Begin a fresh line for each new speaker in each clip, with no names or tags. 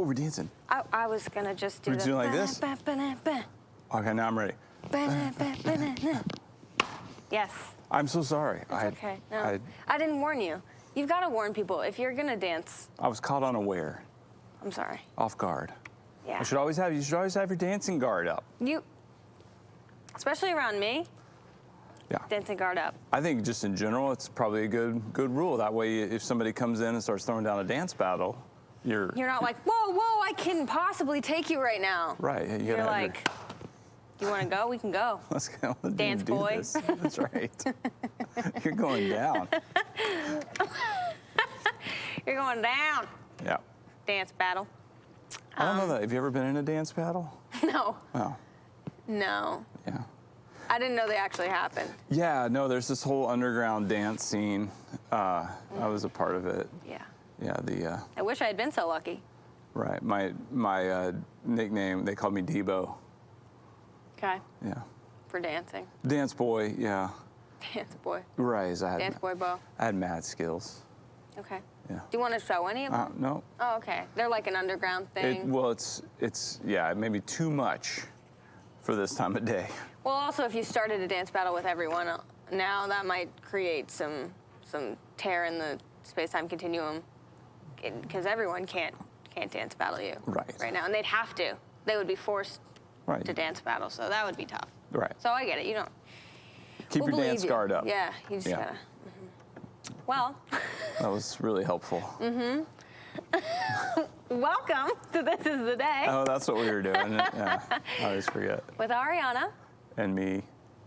we're dancing.
I was gonna just do
We're doing like this?
Ba-ba-ba-ba-ba.
Okay, now I'm ready.
Ba-ba-ba-ba-ba. Yes.
I'm so sorry.
It's okay. No, I didn't warn you. You've got to warn people if you're gonna dance.
I was caught unaware.
I'm sorry.
Off guard.
Yeah.
You should always have your dancing guard up.
Especially around me.
Yeah.
Dancing guard up.
I think just in general, it's probably a good rule. That way, if somebody comes in and starts throwing down a dance battle, you're
not like, whoa, I couldn't possibly take you right now.
Right.
You're like, you want to go? We can go.
Let's go.
Dance boy.
This. That's right. You're going down.
You're going down.
Yeah.
Dance battle.
I don't know that. Have you ever been in a dance battle?
No.
Oh.
No.
Yeah.
I didn't know they actually happened.
Yeah, no, there's this whole underground dance scene. I was a part of it.
Yeah.
Yeah,
I wish I had been so lucky.
Right, my nickname, they called me Debo.
Okay.
Yeah.
For dancing.
Dance boy, yeah.
Dance boy.
Right,
Dance boy Bo.
I had mad skills.
Okay.
Yeah.
Do you want to show any of them?
No.
Oh, okay. They're like an underground thing.
Well, it's yeah, maybe too much for this time of day.
Well, also, if you started a dance battle with everyone now, that might create some tear in the space-time continuum, because everyone can't dance battle you right now, and they'd have to. They would be forced to dance battle, so that would be tough.
Right.
So I get it. You don't.
Keep your dance guard up.
Yeah, you just gotta. Well.
That was really helpful.
Welcome to This Is the Day.
Oh, that's what we were doing. Yeah, I always forget.
With Arianna.
And me,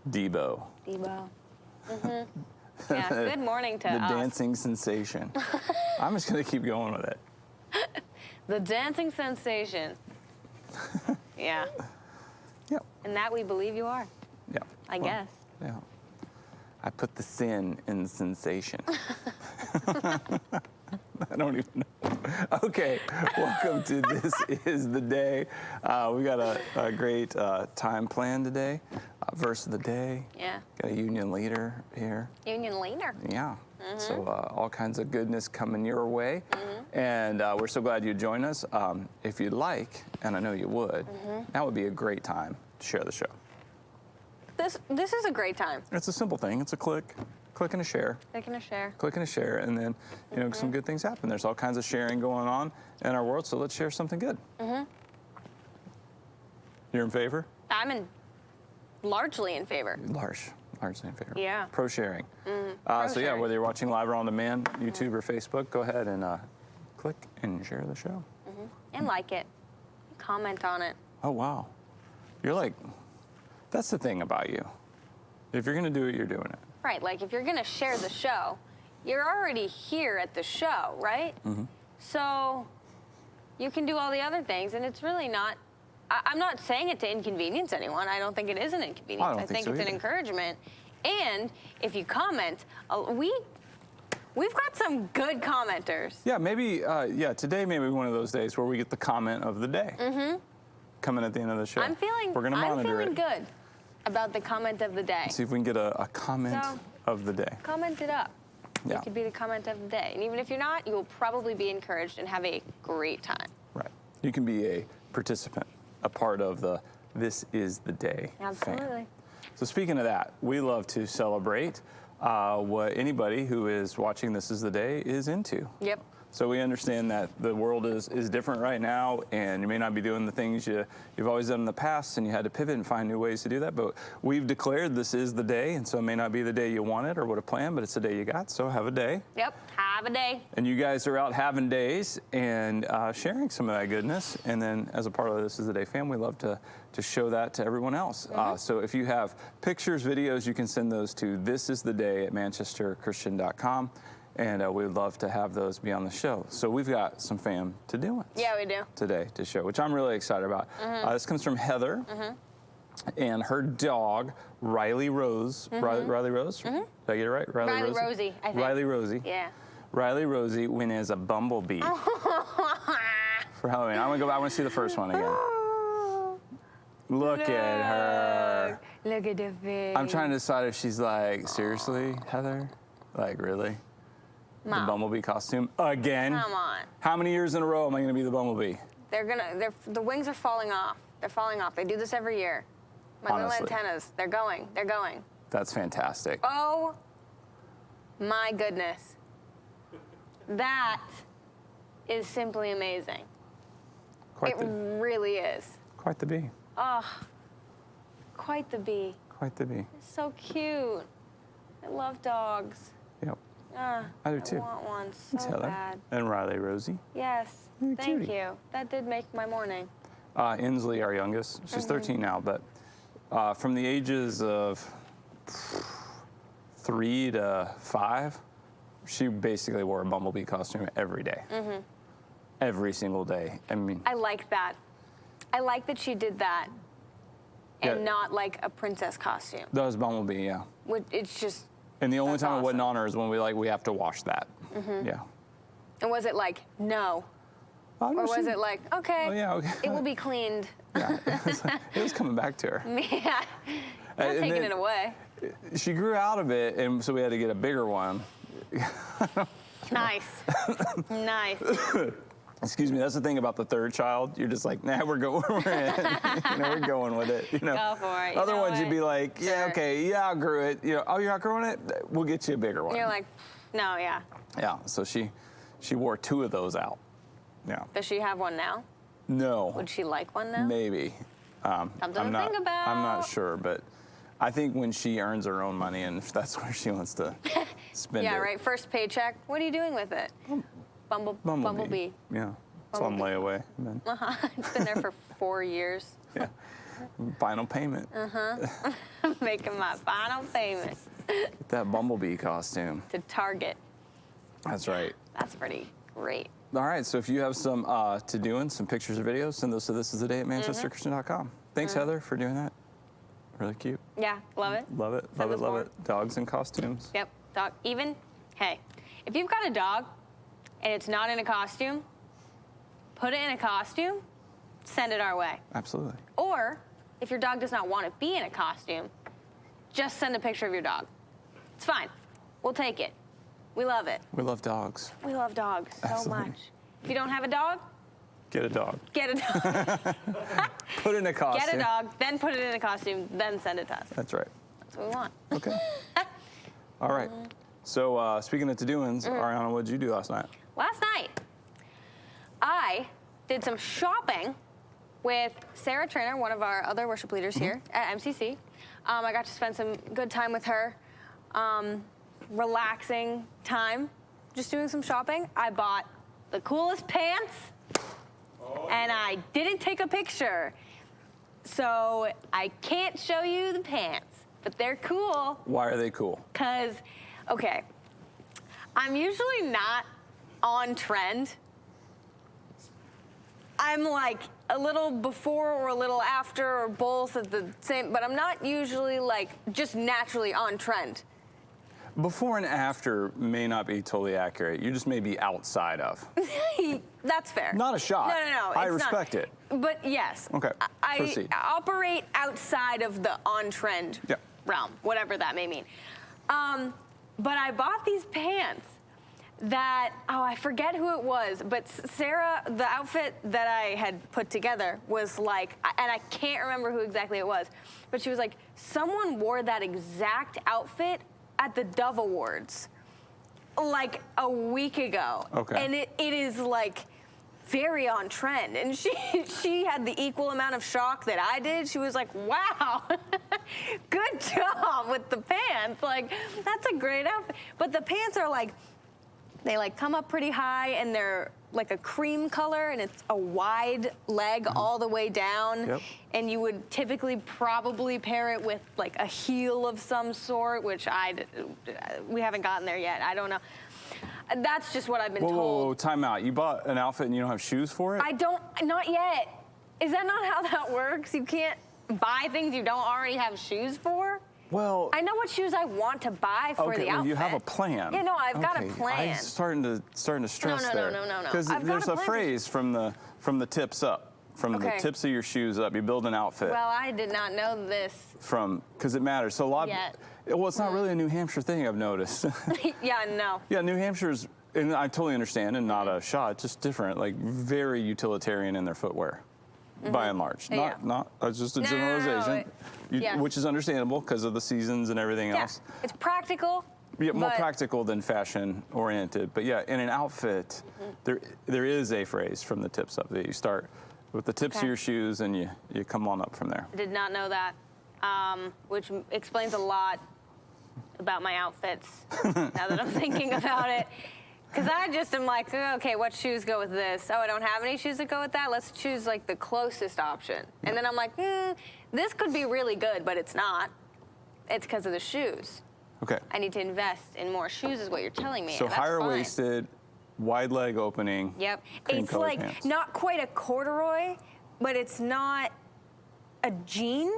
Debo.
Debo. Yeah, good morning to us.
The dancing sensation. I'm just going to keep going with it.
The dancing sensation. Yeah.
Yep.
And that we believe you are.
Yeah.
I guess.
Yeah. I put the sin in sensation. I don't even know. Okay, welcome to This Is the Day. We got a great time plan today. Verse of the day.
Yeah.
Got a union leader here.
Union leader.
Yeah. So all kinds of goodness coming your way. And we're so glad you joined us. If you'd like, and I know you would, that would be a great time to share the show.
This is a great time.
It's a simple thing. It's a click and a share.
Click and a share.
Click and a share, and then some good things happen. There's all kinds of sharing going on in our world, so let's share something good. You're in favor?
I'm largely in favor.
Largely in favor.
Yeah.
Pro sharing. So yeah,
sharing.
whether you're watching live or on demand, YouTube or Facebook, go ahead and click and share the show.
And like it. Comment on it.
Oh wow, you're like, that's the thing about you. If you're gonna do it, you're doing it.
Right, like if you're gonna share the show, you're already here at the show, right? So you can do all the other things, and it's really not, I'm not saying it to inconvenience anyone. I don't think it is an inconvenience. I think
so
it's an encouragement. And if you comment, we've got some good commenters.
Yeah, maybe, today may be one of those days where we get the comment of the day. Coming at the end of the show. We're gonna monitor it.
I'm feeling good about the comment of the day.
See if we can get a comment of the day.
Comment it up.
Yeah.
It could be the comment of the day. And even if you're not, you will probably be encouraged and have a great time.
Right. You can be a participant, a part of the This Is the Day
Absolutely.
fan. So speaking of that, we love to celebrate what anybody who is watching This Is the Day is into.
Yep.
So we understand that the world is different right now, and you may not be doing the things you've always done in the past, and you had to pivot and find new ways to do that. But we've declared this is the day, and so it may not be the day you wanted or would have planned, but it's the day you got, so have a day.
Yep, have a day.
And you guys are out having days and sharing some of that goodness. And then as a part of This Is the Day fam, we love to show that to everyone else. So if you have pictures, videos, you can send those to thisistheday@manchesterchristian.com. And we'd love to have those be on the show. So we've got some fam to do
Yeah, we do.
today to show, which I'm really excited about. This comes from Heather and her dog, Riley Rose. Riley Rose? Did I get it right?
Riley Rosie, I think.
Riley Rosie.
Yeah.
Riley Rosie went as a bumblebee for Halloween. I want to go back. I want to see the first one again. Look at her.
Look at the face.
I'm trying to decide if she's like, seriously, Heather? Like, really?
Mom.
The bumblebee costume again?
Come on.
How many years in a row am I going to be the bumblebee?
The wings are falling off. They're falling off. They do this every year. My little antennas, they're going.
That's fantastic.
Oh my goodness. That is simply amazing. It really is.
Quite the bee.
Oh, quite the bee.
Quite the bee.
It's so cute. I love dogs.
Yep. I do too.
I want one so
Heather.
bad.
And Riley Rosie.
Yes.
You're
Thank
cutie.
you. That did make my morning.
Inslee, our youngest, she's 13 now, but from the ages of 3 to 5, she basically wore a bumblebee costume every day. Every single day. I mean,
I like that. I like that she did that and
Yeah.
not like a princess costume.
that was bumblebee, yeah.
It's just,
And the only
That's
time it wasn't
awesome.
on her is when we have to wash that. Yeah.
and was it like, no?
Oh, no,
Or was
she-
it like, okay,
Oh, yeah, okay.
it will be cleaned?
Yeah, it was coming back to her.
Yeah. Not
And
taking
then-
it away.
She grew out of it, and so we had to get a bigger one.
Nice. Nice.
Excuse me. That's the thing about the third child. You're just like, nah, we're going. We're going with it.
Go for it. You
Other
know
ones, you'd
what?
be like, yeah,
Sure.
okay, yeah, I outgrew it. Oh, you're outgrowing it? We'll get you a bigger one.
You're like, no, yeah.
Yeah. So she wore 2 of those out. Yeah.
Does she have one now?
No.
Would she like one now?
Maybe.
Something
I'm
to
not,
think about.
I'm not sure, but I think when she earns her own money, and if that's where she wants to spend it.
Yeah, right. First paycheck. What are you doing with it? Bumblebee.
Yeah. It's on
Bumblebee.
layaway. And then,
It's been there for 4 years.
yeah. Final payment.
Making my final payment
Get that bumblebee costume.
to Target.
That's right.
That's pretty great.
All right, so if you have some to doing, some pictures or videos, send those to thisistheday at manchesterchristian.com. Thanks, Heather, for doing that. Really cute.
Yeah, love it.
Love it,
Send
love it,
us
love
more.
it. Dogs and costumes.
Yep, dog. Even, hey, if you've got a dog and it's not in a costume, put it in a costume, send it our way.
Absolutely.
Or if your dog does not want to be in a costume, just send a picture of your dog. It's fine. We'll take it. We love it.
We love dogs.
We love dogs so
Absolutely.
much. If you don't have a dog,
Get a dog.
get a dog.
Put it in a costume.
Get a dog, then put it in a costume, then send it to us.
That's right.
That's what we want.
Okay. All right. So speaking of to-doings, Arianna, what did you do last night?
Last night, I did some shopping with Sarah Trainer, one of our other worship leaders here at MCC. I got to spend some good time with her, relaxing time, just doing some shopping. I bought the coolest pants, and I didn't take a picture. So I can't show you the pants, but they're cool.
Why are they cool?
Because, okay, I'm usually not on trend. I'm like a little before or a little after or both at the same, but I'm not usually like just naturally on trend.
Before and after may not be totally accurate. You just may be outside of.
That's fair.
Not a shot.
No.
I
it's
respect
not.
it.
But yes.
Okay,
I
proceed.
operate outside of the on-trend
Yeah.
realm, whatever that may mean. But I bought these pants that, I forget who it was, but Sarah, the outfit that I had put together was like, and I can't remember who exactly it was, but she was like, someone wore that exact outfit at the Dove Awards like a week ago.
Okay.
And it is like very on trend. And she had the equal amount of shock that I did. She was like, wow, good job with the pants. Like, that's a great outfit. But the pants are like, they like come up pretty high and they're like a cream color and it's a wide leg all the way down.
Yep.
And you would typically probably pair it with like a heel of some sort, which we haven't gotten there yet. I don't know. That's just what I've been told.
Whoa, time out. You bought an outfit and you don't have shoes for it?
Not yet. Is that not how that works? You can't buy things you don't already have shoes for?
Well,
I know what shoes I want to buy for the outfit.
Well, you have a plan.
Yeah, no, I've got a
Okay,
plan.
I'm starting to stress
No.
there. Because
I've got
there's
a
a
plan.
phrase from the tips up, from the
Okay.
tips of your shoes up. You build an outfit
Well, I did not know this.
because it matters. So a lot.
Yet.
Well, it's not really a New Hampshire thing, I've noticed.
Yeah, no.
Yeah, New Hampshire's and I totally understand, and not a shot, just different, like very utilitarian in their footwear, by and large. Not just a generalization, which is understandable because of the seasons and everything else.
It's practical.
Yeah, more practical than fashion oriented. But yeah, in an outfit, there is a phrase from the tips up that you start with the tips of your shoes and you come on up from there.
I did not know that, which explains a lot about my outfits now that I'm thinking about it. Because I just am like, okay, what shoes go with this? Oh, I don't have any shoes that go with that? Let's choose like the closest option. And then I'm like, this could be really good, but it's not. It's because of the shoes.
Okay.
I need to invest in more shoes is what you're telling me.
So higher-waisted, wide leg opening.
Yep. It's like
pants.
not quite a corduroy, but it's not a jean.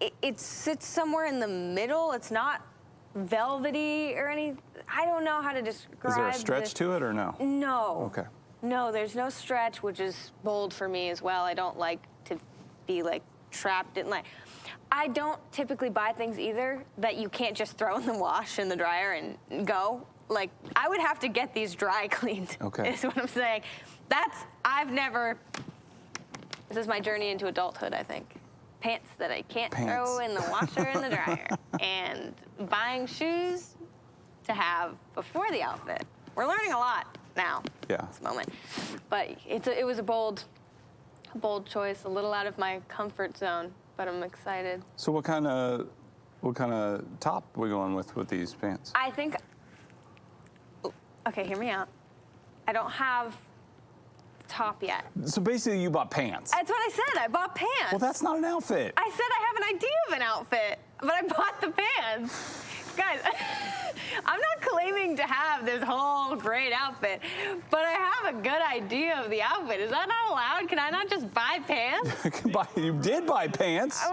It sits somewhere in the middle. It's not velvety or any. I don't know how to describe.
Is there a stretch to it or no?
No.
Okay.
No, there's no stretch, which is bold for me as well. I don't like to be like trapped in like. I don't typically buy things either that you can't just throw in the wash in the dryer and go. Like, I would have to get these dry cleaned, is what I'm saying. I've never, this is my journey into adulthood, I think. Pants that I can't throw in the washer and the dryer. And buying shoes to have before the outfit. We're learning a lot now, at this moment. But it was a bold choice, a little out of my comfort zone. But I'm excited.
So what kind of top are we going with these pants?
I think. Okay, hear me out. I don't have top yet.
So basically, you bought pants.
That's what I said. I bought pants.
Well, that's not an outfit.
I said I have an idea of an outfit, but I bought the pants. Guys, I'm not claiming to have this whole great outfit, but I have a good idea of the outfit. Is that not allowed? Can I not just buy pants?
You did buy pants.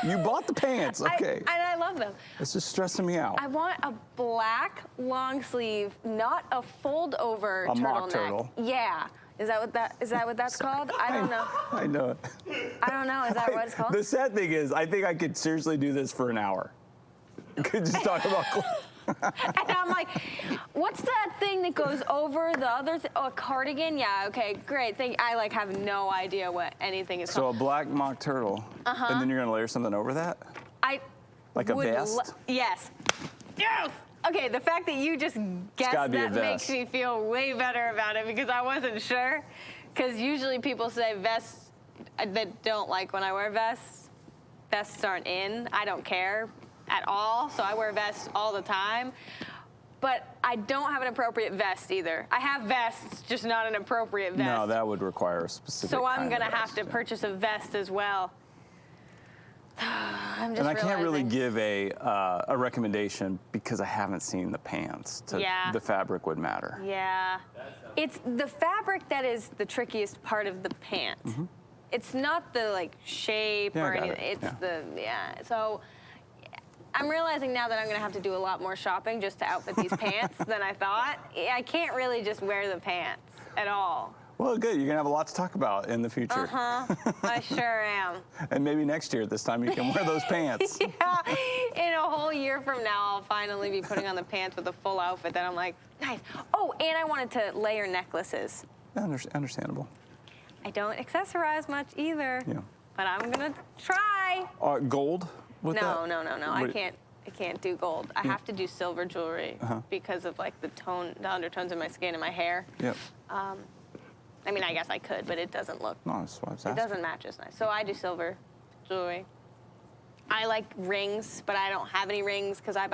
You bought the pants. Okay.
And I love them.
It's just stressing me out.
I want a black long sleeve, not a fold over turtleneck.
Mock turtle.
Yeah. Is that what that's called? I don't know.
I know.
I don't know. Is that what it's called?
The sad thing is, I think I could seriously do this for an hour. Could just talk about clothes.
And I'm like, what's that thing that goes over the other a cardigan? Yeah, okay, great. I have no idea what anything is called.
So a black mock turtle, and then you're gonna layer something over that? Like a vest?
Yes. Yes! Okay, the fact that you just guessed that makes me feel way better about it because I wasn't sure. Because usually people say vests that don't like when I wear vests. Vests aren't in. I don't care at all, so I wear vests all the time. But I don't have an appropriate vest either. I have vests, just not an appropriate vest.
No, that would require a specific
So I'm gonna have to purchase a vest as well. I'm just
and I can't really give a recommendation because I haven't seen the pants. The fabric would matter. Yeah.
It's the fabric that is the trickiest part of the pant. It's not the shape or anything. It's So I'm realizing now that I'm gonna have to do a lot more shopping just to outfit these pants than I thought. I can't really just wear the pants at all.
Well, good. You're gonna have a lot to talk about in the future.
I sure am.
And maybe next year at this time you can wear those pants.
Yeah. In a whole year from now, I'll finally be putting on the pants with a full outfit. Then I'm like, nice. Oh, and I wanted to layer necklaces.
Understandable.
I don't accessorize much either. Yeah. But I'm gonna try.
Gold?
No. I can't do gold. I have to do silver jewelry because of the undertones in my skin and my hair.
Yep.
I mean, I guess I could, but it doesn't look.
No, that's what I was asking.
It doesn't match as nice. So I do silver jewelry. I like rings, but I don't have any rings because I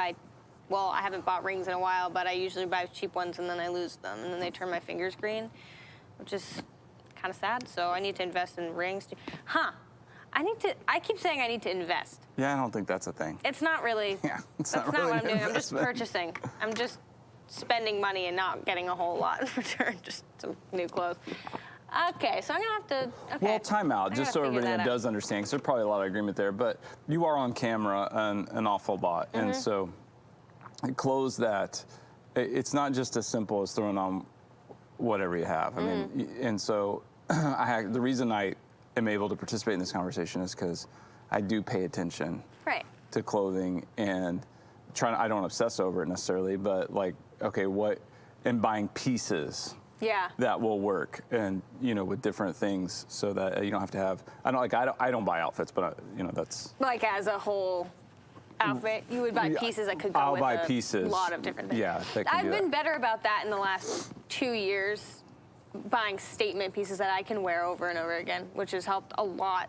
haven't bought rings in a while, but I usually buy cheap ones and then I lose them and then they turn my fingers green, which is kind of sad. So I need to invest in rings too. I keep saying I need to invest.
Yeah, I don't think that's a thing.
It's not really. Yeah,
that's
not
really
what I'm doing.
Investment.
I'm just purchasing. I'm just spending money and not getting a whole lot in return, just some new clothes. Okay, so I'm gonna have to. Okay.
Well, time out, just so everybody does understand, because there's probably a lot of agreement there. But you are on camera an awful lot, and so clothes that it's not just as simple as throwing on whatever you have. I mean, and so the reason I am able to participate in this conversation is because I do pay attention to clothing and I don't obsess over it necessarily, but okay, what and buying pieces.
Yeah.
That will work, and with different things, so that you don't have to have. I don't buy outfits, but that's
like as a whole outfit. You would buy pieces that could go with a lot of different things.
Yeah,
I've been better about that in the last 2 years, buying statement pieces that I can wear over and over again, which has helped a lot.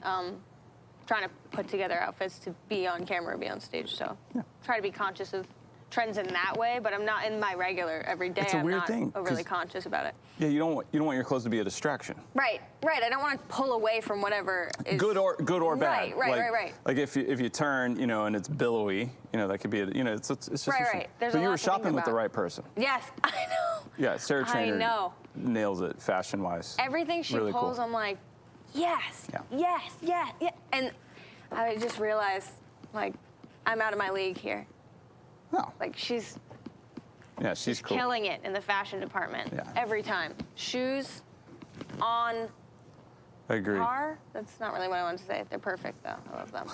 Trying to put together outfits to be on camera or be on stage. So try to be conscious of trends in that way, but I'm not in my regular everyday.
It's a weird
I'm not
thing,
overly conscious about it.
Yeah, you don't want your clothes to be a distraction.
Right. I don't want to pull away from whatever is
good or bad.
Right.
Like if you turn, and it's billowy, that could be, it's just.
Right. There's
but
a
you
lot
were
to
shopping
think
with the
about.
right person.
Yes, I know.
Yeah, Sarah Trainer.
I know.
Nails it fashion-wise.
Everything she
really
pulls,
cool.
I'm like, yes, and I just realized, like, I'm out of my league here.
No.
Like she's
cool.
killing it in the fashion department every time. Shoes, on
I agree.
par. That's not really what I wanted to say. They're perfect though. I love them.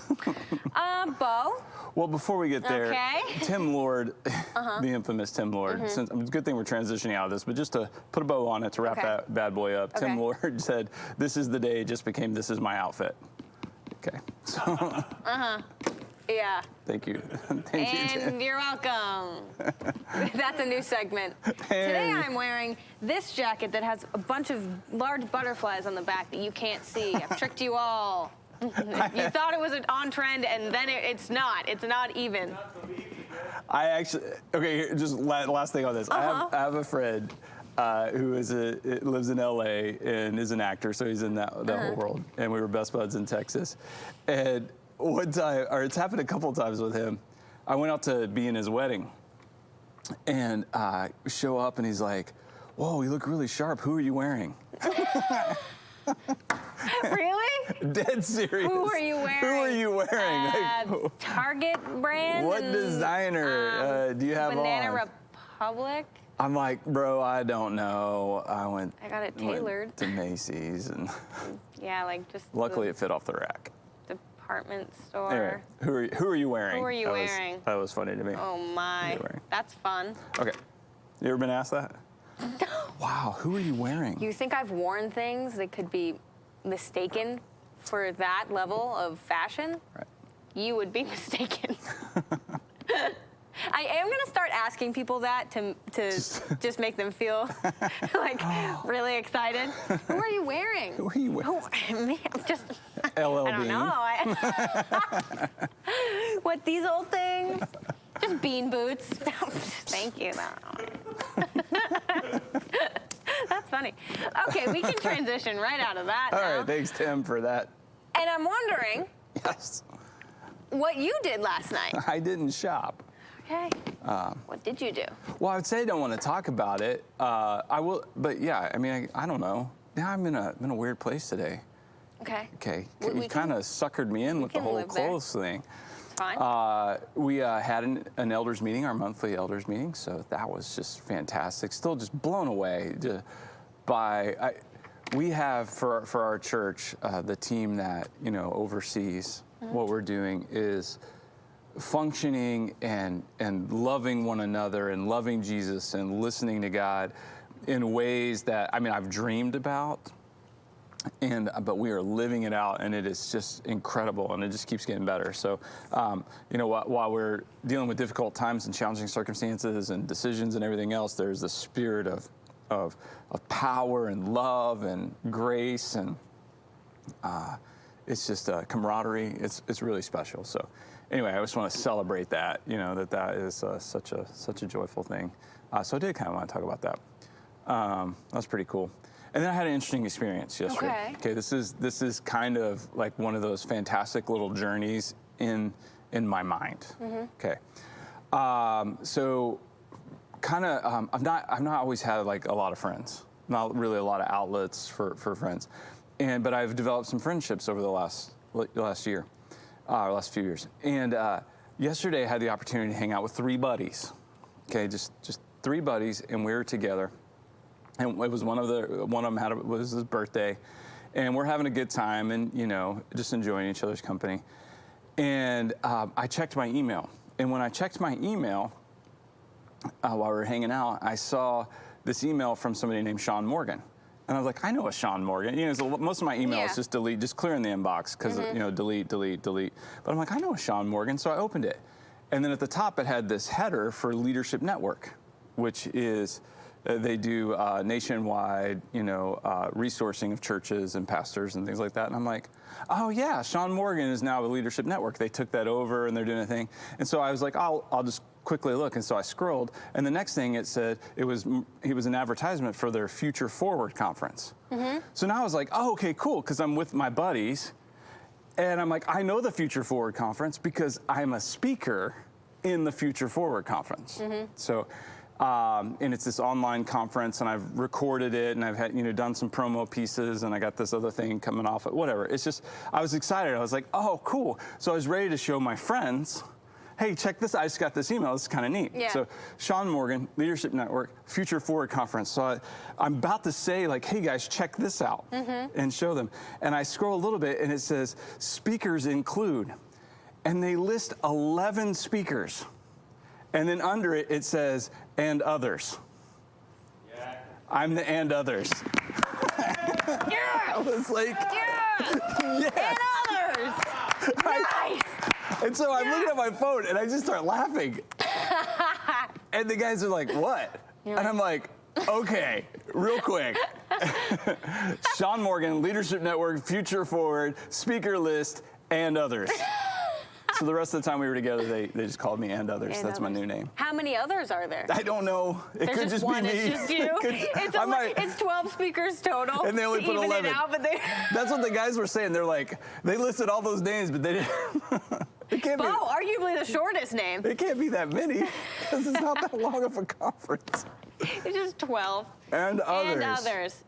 Bo.
Well, before we get there,
Okay.
Tim Lord, the infamous Tim Lord. It's a good thing we're transitioning out of this, but just to put a bow on it to wrap that bad boy up.
Okay.
Tim Lord said, "This is the day." It just became, "This is my outfit." Okay. So.
Yeah.
Thank you. Thank you, Tim.
And you're welcome. That's a new segment. Today I'm wearing this jacket that has a bunch of large butterflies on the back that you can't see. I've tricked you all. You thought it was on trend, and then it's not. It's not even.
I actually, here, just last thing on this. I have a friend who lives in LA and is an actor, so he's in that whole world. And we were best buds in Texas. And one time, or it's happened a couple of times with him, I went out to be in his wedding, and show up, and he's like, "Whoa, you look really sharp. Who are you wearing?"
Really?
Dead serious.
Who are you wearing?
Who are you wearing?
Target brand?
What designer do you have
Banana
on?
Republic?
I'm like, bro, I don't know.
I got it tailored.
Went to Macy's, and
yeah, like just
luckily it fit off the rack.
Department store.
Anyway, who are you wearing?
Who are you wearing?
That was funny to me.
Oh my, that's fun.
Okay, you ever been asked that? Wow, who are you wearing?
You think I've worn things that could be mistaken for that level of fashion?
Right.
You would be mistaken. I am gonna start asking people that to just make them feel like really excited. Who are you wearing?
Who are you wearing?
Me, I'm just.
LL
I don't know. What, these old things? Just bean boots. Thank you. That's funny. Okay, we can transition right out of that
All
now.
right, thanks, Tim, for that.
And I'm wondering what you did last night.
I didn't shop.
Okay. What did you do?
Well, I would say I don't want to talk about it. I will, but yeah, I mean, I don't know. Now I'm in a weird place today.
Okay.
Okay. You kind of suckered me in with the whole clothes thing.
Fine.
We had an elders meeting, our monthly elders meeting, so that was just fantastic. Still just blown away by. We have for our church the team that oversees what we're doing is functioning and loving one another and loving Jesus and listening to God in ways that I've dreamed about. But we are living it out, and it is just incredible, and it just keeps getting better. So, while we're dealing with difficult times and challenging circumstances and decisions and everything else, there's the spirit of power and love and grace, and it's just camaraderie. It's really special. So, anyway, I just want to celebrate that. That is such a joyful thing. So I did kind of want to talk about that. That was pretty cool. And then I had an interesting experience yesterday. Okay, this is kind of like one of those fantastic little journeys in my mind. Okay, so kind of I've not always had like a lot of friends, not really a lot of outlets for friends, but I've developed some friendships over the last year, last few years. And yesterday I had the opportunity to hang out with 3 buddies. Okay, just 3 buddies, and we were together. And it was one of them was his birthday, and we're having a good time and just enjoying each other's company. And I checked my email, and when I checked my email, while we were hanging out, I saw this email from somebody named Sean Morgan. And I was like, I know a Sean Morgan. You know, so most of my emails just delete, just clear in the inbox because, you know, delete. But I'm like, I know a Sean Morgan. So I opened it. And then at the top, it had this header for Leadership Network, which is, they do nationwide, you know, resourcing of churches and pastors and things like that. And I'm like, oh yeah, Sean Morgan is now with Leadership Network. They took that over and they're doing a thing. And so I was like, I'll just quickly look. And so I scrolled, and the next thing it said, he was an advertisement for their Future Forward conference. So now I was like, oh, okay, cool, because I'm with my buddies. And I'm like, I know the Future Forward conference because I'm a speaker in the Future Forward conference. So, and it's this online conference, and I've recorded it, and I've had, you know, done some promo pieces, and I got this other thing coming off it, whatever. It's just, I was excited. I was like, oh, cool. So I was ready to show my friends, hey, check this, I just got this email, this is kind of neat. So Sean Morgan, Leadership Network, Future Forward Conference. So I'm about to say, like, hey guys, check this out, and show them. And I scroll a little bit, and it says, speakers include, and they list 11 speakers. And then under it, it says, and others. I'm the and others. I was like, yes.
And others. Nice.
And so I'm looking at my phone, and I just start laughing. And the guys are like, what? And I'm like, okay, real quick. Sean Morgan, Leadership Network, Future Forward, speaker list, and others. So the rest of the time we were together, they just called me and others. That's my new name.
How many others are there?
I don't know. It could just be me.
It's just you. It's 12 speakers total.
And they only put 11.
Out, but
That's what the guys were saying. They're like, they listed all those names, but they didn't. It can't
Bo, arguably the shortest name.
It can't be that many because it's not that long of a conference.
It's just 12.
And others.
And others.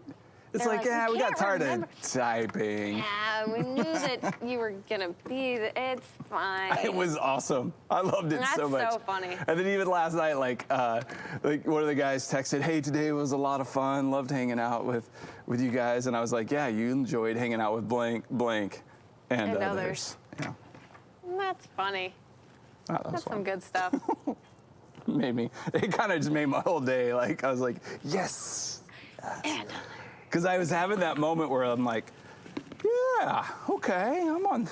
It's like, yeah, we got tired of typing.
Yeah, we knew that you were gonna be. It's fine.
It was awesome. I loved it so much.
That's so funny.
And then even last night, like one of the guys texted, "Hey, today was a lot of fun. Loved hanging out with you guys." And I was like, "Yeah, you enjoyed hanging out with blank, and others." Yeah.
That's funny.
Oh,
That's
fun.
some good stuff.
It kind of just made my whole day. Like I was like, yes.
And
Because I was having that moment where I'm like, yeah, okay, I'm on.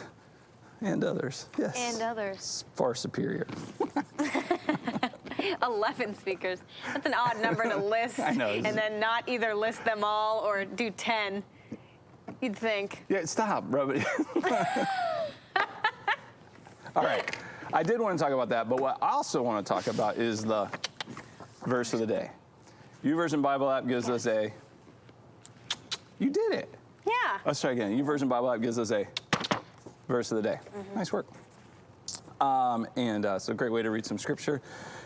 And others, yes.
And others.
It's far superior.
11 speakers. That's an odd number to list.
I know.
And then not either list them all or do 10. You'd think.
Yeah, stop, bro. All right. I did want to talk about that, but what I also want to talk about is the verse of the day. YouVersion Bible app gives us a. You did it.
Yeah.
Let's try again. YouVersion Bible app gives us a verse of the day. Nice work. So a great way to read some scripture.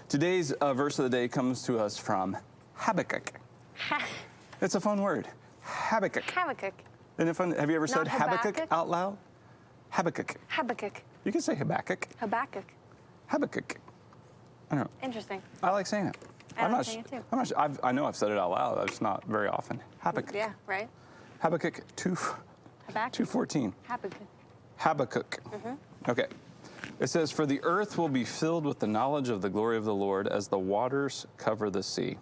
Today's verse of the day comes to us from Habakkuk. It's a fun word. Habakkuk.
Habakkuk.
Isn't it fun? Have you ever said
Not
Habakkuk
Habakkuk?
out loud? Habakkuk.
Habakkuk.
You can say Habakkuk.
Habakkuk.
Habakkuk. I don't know.
Interesting.
I like saying it.
I like saying it too.
I'm not sure. I know I've said it out loud. It's not very often. Habakkuk.
Yeah, right?
Habakkuk
Habakkuk.
2:14.
Habakkuk.
Habakkuk. Okay. It says, "For the earth will be filled with the knowledge of the glory of the Lord as the waters cover the sea."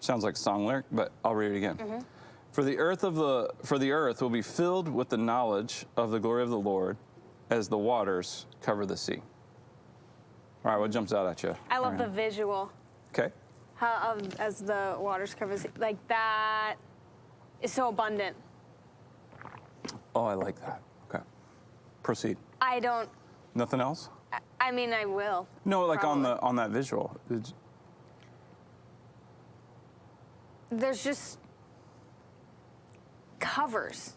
Sounds like a song lyric, but I'll read it again. For the earth will be filled with the knowledge of the glory of the Lord as the waters cover the sea. All right, what jumps out at you?
I love the visual.
Okay.
As the waters cover the sea. Like that is so abundant.
Oh, I like that. Okay. Proceed.
I don't.
Nothing else?
I mean, I will.
No, like
probably.
on that visual.
There's just covers.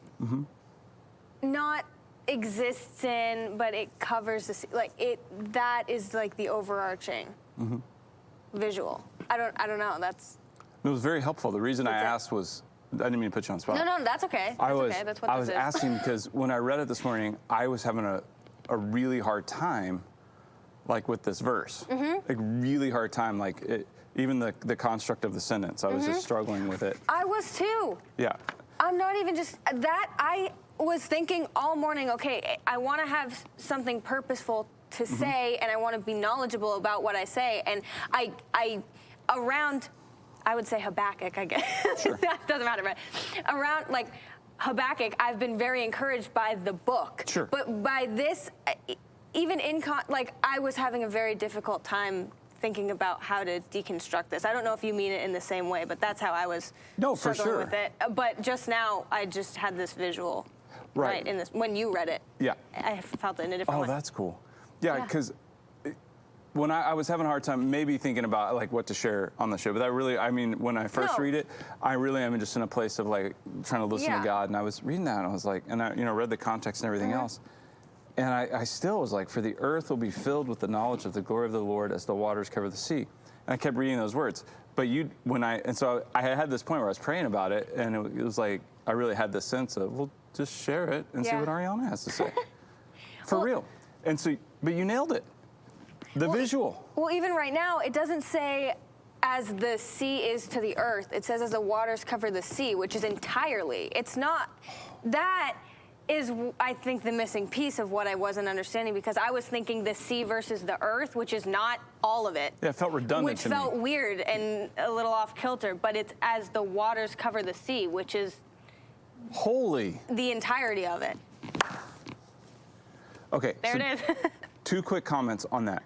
Not exists in, but it covers the sea. Like it. That is like the overarching visual. I don't know. That's.
It was very helpful. The reason I asked was, I didn't mean to put you on the spot.
No, that's okay. Okay. That's what
I
this
was
is.
asking because when I read it this morning, I was having a really hard time, like with this verse, like really hard time, like even the construct of the sentence. I was just struggling with it.
I was too.
Yeah.
I'm not even just that. I was thinking all morning, okay, I want to have something purposeful to say, and I want to be knowledgeable about what I say. And I would say Habakkuk, I guess.
Sure.
That doesn't matter, but around like Habakkuk, I've been very encouraged by the book.
Sure.
But by this, even like I was having a very difficult time thinking about how to deconstruct this. I don't know if you mean it in the same way, but that's how I was
for
struggling
sure.
with it. But just now, I just had this visual, right, in this, when you read it.
Yeah.
I felt it in a different way.
Oh, that's cool. Yeah, because when I was having a hard time maybe thinking about like what to share on the show, but when I first read it, I really am just in a place of like trying to listen to God, and I was reading that and I was like, and I read the context and everything else, and I still was like, for the earth will be filled with the knowledge of the glory of the Lord as the waters cover the sea, and I kept reading those words. But so I had this point where I was praying about it, and it was like I really had this sense of, well, just share it and see what Arianna has to say, for real. And so, but you nailed it. The visual.
Well, even right now, it doesn't say as the sea is to the earth. It says as the waters cover the sea, which is entirely. It's not. That is, I think, the missing piece of what I wasn't understanding, because I was thinking the sea versus the earth, which is not all of it.
Yeah, it felt redundant to me.
Which felt weird and a little off kilter, but it's as the waters cover the sea, which is
holy.
The entirety of it.
Okay.
There it is.
2 quick comments on that.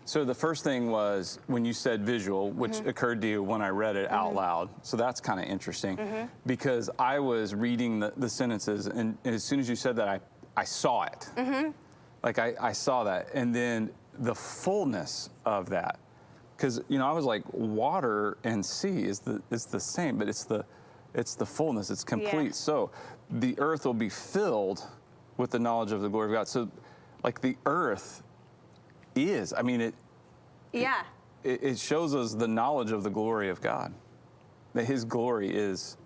So the first thing was when you said visual, which occurred to you when I read it out loud. So that's kind of interesting, because I was reading the sentences, and as soon as you said that, I saw it. Like I saw that, and then the fullness of that, because I was like, water and sea is the same, but it's the fullness. It's complete.
Yeah.
So the earth will be filled with the knowledge of the glory of God. So like the earth is, it shows us the knowledge of the glory of God, that his glory is.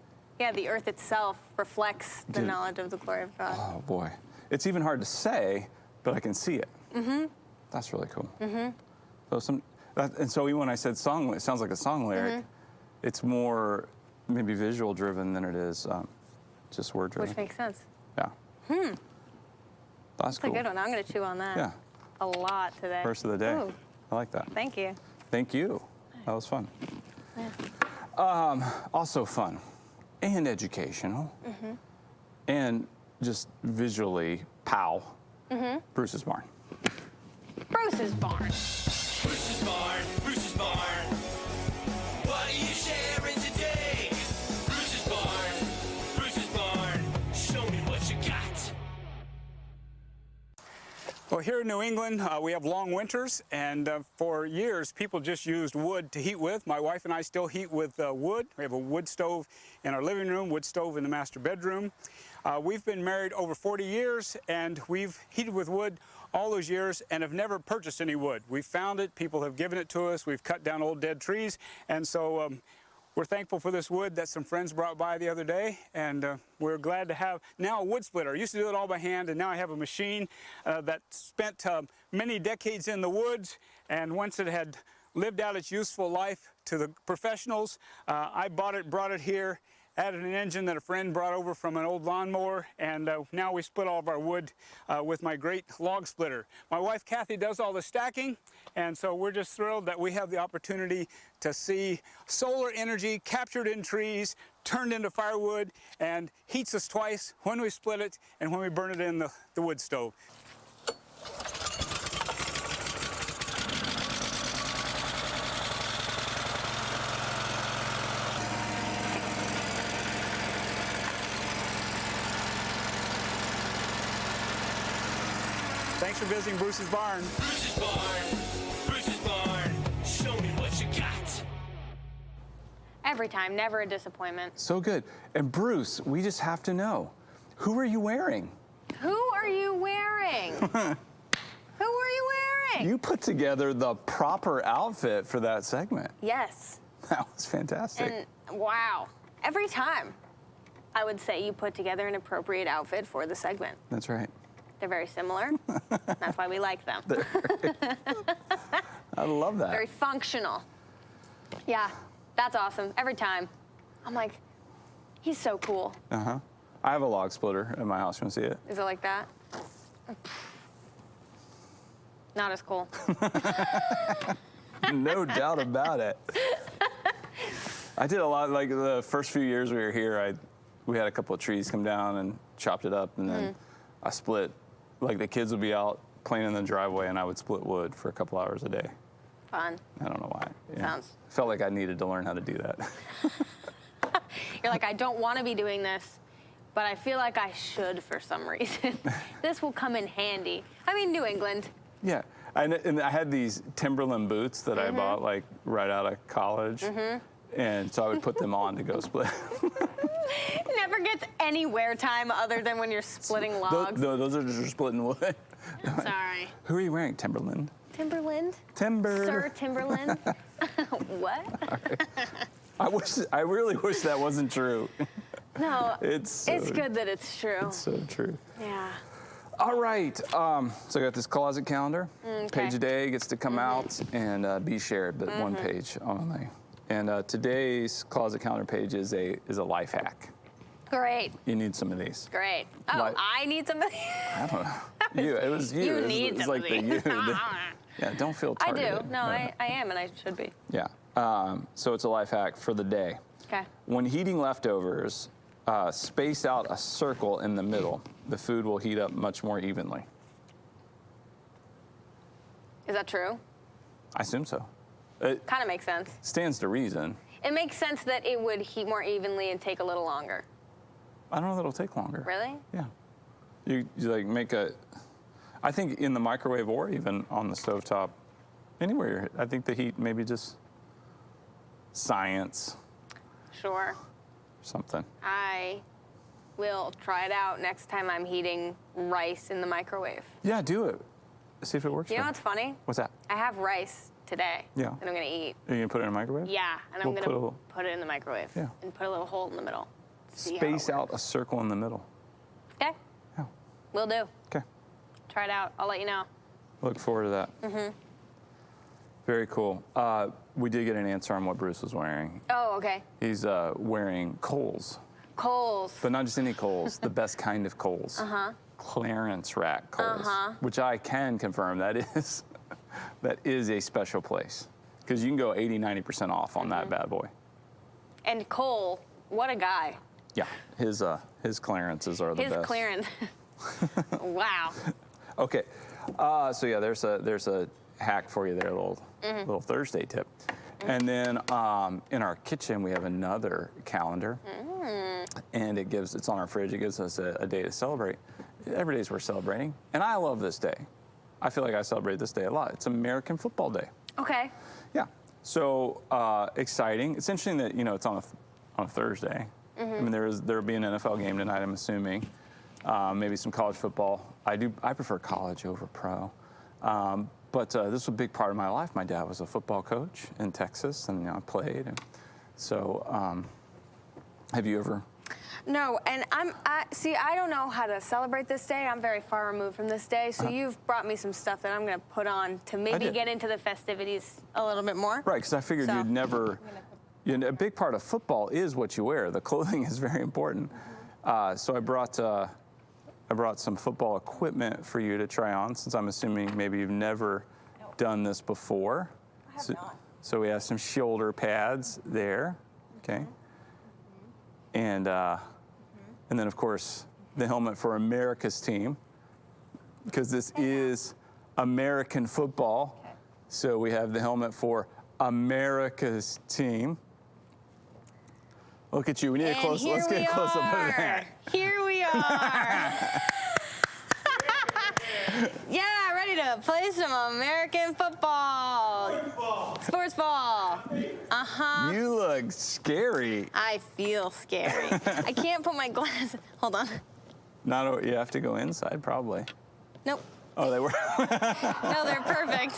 Yeah, the earth itself reflects the knowledge of the glory of God.
Oh boy, it's even hard to say, but I can see it. That's really cool. So and so even when I said song, it sounds like a song lyric. It's more maybe visual driven than it is just word driven.
Which makes sense.
Yeah. That's cool.
a good one. I'm going to chew on that.
Yeah.
A lot today.
First of the day.
Ooh.
I like that.
Thank you.
Thank you. That was fun. Also fun and educational and just visually, pow. Bruce's Barn.
Bruce's Barn.
Bruce's Barn, Bruce's Barn. What are you sharing today? Bruce's Barn, show me what you got.
Well, here in New England, we have long winters, and for years, people just used wood to heat with. My wife and I still heat with wood. We have a wood stove in our living room, wood stove in the master bedroom. We've been married over 40 years, and we've heated with wood all those years and have never purchased any wood. We found it, people have given it to us, we've cut down old dead trees, and so we're thankful for this wood that some friends brought by the other day, and we're glad to have now a wood splitter. I used to do it all by hand, and now I have a machine that spent many decades in the woods, and once it had lived out its useful life to the professionals, I bought it, brought it here, added an engine that a friend brought over from an old lawnmower, and now we split all of our wood with my great log splitter. My wife Kathy does all the stacking, and so we're just thrilled that we have the opportunity to see solar energy captured in trees, turned into firewood, and heats us twice, when we split it and when we burn it in the wood stove. Thanks for visiting Bruce's Barn.
Bruce's Barn, show me what you got.
Every time, never a disappointment.
So good. And Bruce, we just have to know, who are you wearing?
Who are you wearing? Who are you wearing?
You put together the proper outfit for that segment.
Yes.
That was fantastic.
And wow. Every time, I would say you put together an appropriate outfit for the segment.
That's right.
They're very similar. That's why we like them.
I love that.
Very functional. Yeah, that's awesome. Every time. I'm like, he's so cool.
I have a log splitter in my house. You want to see it?
Is it like that? Not as cool.
No doubt about it. I did a lot, like the first few years we were here, we had a couple of trees come down and chopped it up, and then I split, like the kids would be out playing in the driveway and I would split wood for a couple hours a day.
Fun.
I don't know why.
Sounds.
Felt like I needed to learn how to do that.
You're like, I don't want to be doing this, but I feel like I should for some reason. This will come in handy. I mean, New England.
Yeah, and I had these Timberland boots that I bought like right out of college, and so I would put them on to go split.
Never gets any wear time other than when you're splitting logs.
Those are just for splitting wood.
Sorry.
Who are you wearing, Timberland?
Timberland?
Timber.
Sir Timberland? What?
I really wish that wasn't true.
No,
It's
good that it's true.
It's so true.
Yeah.
All right, so I got this closet calendar. Page a day gets to come out and be shared, but one page only. And today's closet calendar page is a life hack.
Great.
You need some of these.
Great. Oh, I need some of these?
I don't know. It was you.
You
It was-
need
it was
some
like
of
the
these.
you. Yeah, don't feel
I
targeted.
do. No, I am, and I should be.
Yeah. So it's a life hack for the day.
Okay.
When heating leftovers, space out a circle in the middle. The food will heat up much more evenly.
Is that true?
I assume so. It
Kind of makes sense.
stands to reason.
It makes sense that it would heat more evenly and take a little longer.
I don't know that it'll take longer.
Really?
Yeah. You like make I think in the microwave or even on the stovetop, anywhere. I think the heat maybe just science,
Sure.
something.
I will try it out next time I'm heating rice in the microwave.
Yeah, do it. See if it works.
You know
for
what's funny?
What's that?
I have rice today.
Yeah.
And I'm going to eat.
Are you gonna put it in a microwave?
Yeah, and I'm
We'll
going
put
to put it in the microwave.
Yeah.
And put a little hole in the middle. See how it
Space out
works.
a circle in the middle.
Okay.
Yeah.
Will do.
Okay.
Try it out. I'll let you know.
Look forward to that. Very cool. We did get an answer on what Bruce was wearing.
Oh, okay.
He's wearing Kohl's,
Kohl's.
but not just any Kohl's, the best kind of Kohl's. Clearance rack Kohl's, which I can confirm that is a special place because you can go 80-90% off on that bad boy.
And Cole, what a guy.
Yeah, his clearances are the
His
best.
clearance. Wow.
Okay, so yeah, there's a hack for you there, a little Thursday tip. And then in our kitchen we have another calendar, and it's on our fridge. It gives us a day to celebrate. Every day's worth celebrating, and I love this day. I feel like I celebrate this day a lot. It's American Football Day.
Okay.
Yeah. So exciting. It's interesting that it's on a Thursday. I mean, there'll be an NFL game tonight, I'm assuming. Maybe some college football. I prefer college over pro. But this was a big part of my life. My dad was a football coach in Texas, and I played. And so, have you ever?
No, and I don't know how to celebrate this day. I'm very far removed from this day, so you've brought me some stuff that I'm going to put on to maybe
did.
get into the festivities a little bit more.
Right, because I figured
So-
you'd never. A big part of football is what you wear. The clothing is very important. So I brought some football equipment for you to try on, since I'm assuming maybe you've never done this before.
I have not.
So we have some shoulder pads there, okay? And then of course the helmet for America's team, because this is American football.
Okay.
So we have the helmet for America's team. Look at you. We need
And
let's get a close up of that.
Here we are. Yeah, ready to play some American football. Sports ball. Uh-huh.
You look scary.
I feel scary. I can't put my glasses. Hold on.
You have to go inside probably.
Nope.
Oh, they were.
No, they're perfect.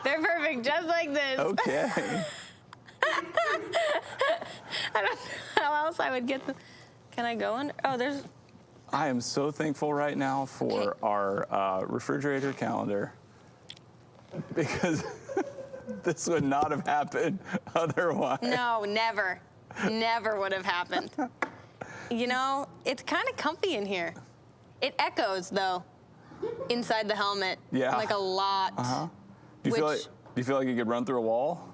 They're perfect, just like this.
Okay.
I don't know how else I would get them. Can I go in? Oh, there's.
I am so thankful right now for our refrigerator calendar, because this would not have happened otherwise.
No, never. Never would have happened. It's kind of comfy in here. It echoes, though. inside the helmet.
Yeah.
Like a lot.
Do you feel like you could run through a wall?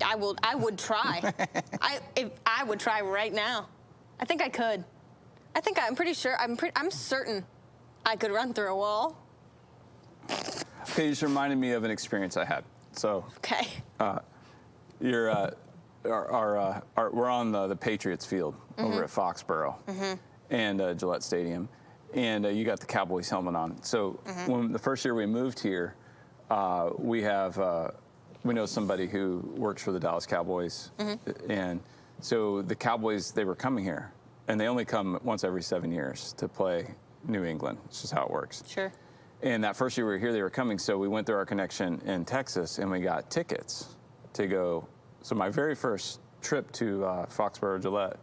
I would try. I would try right now. I think I could. I'm pretty sure. I'm certain I could run through a wall.
Okay, you just reminded me of an experience I had. So.
Okay.
We're on the Patriots field over at Foxborough and Gillette Stadium, and you got the Cowboys helmet on. So when the first year we moved here, we know somebody who works for the Dallas Cowboys, and so the Cowboys, they were coming here, and they only come once every 7 years to play New England. It's just how it works.
Sure.
And that first year we were here, they were coming, so we went through our connection in Texas, and we got tickets to go. So my very first trip to Foxborough Gillette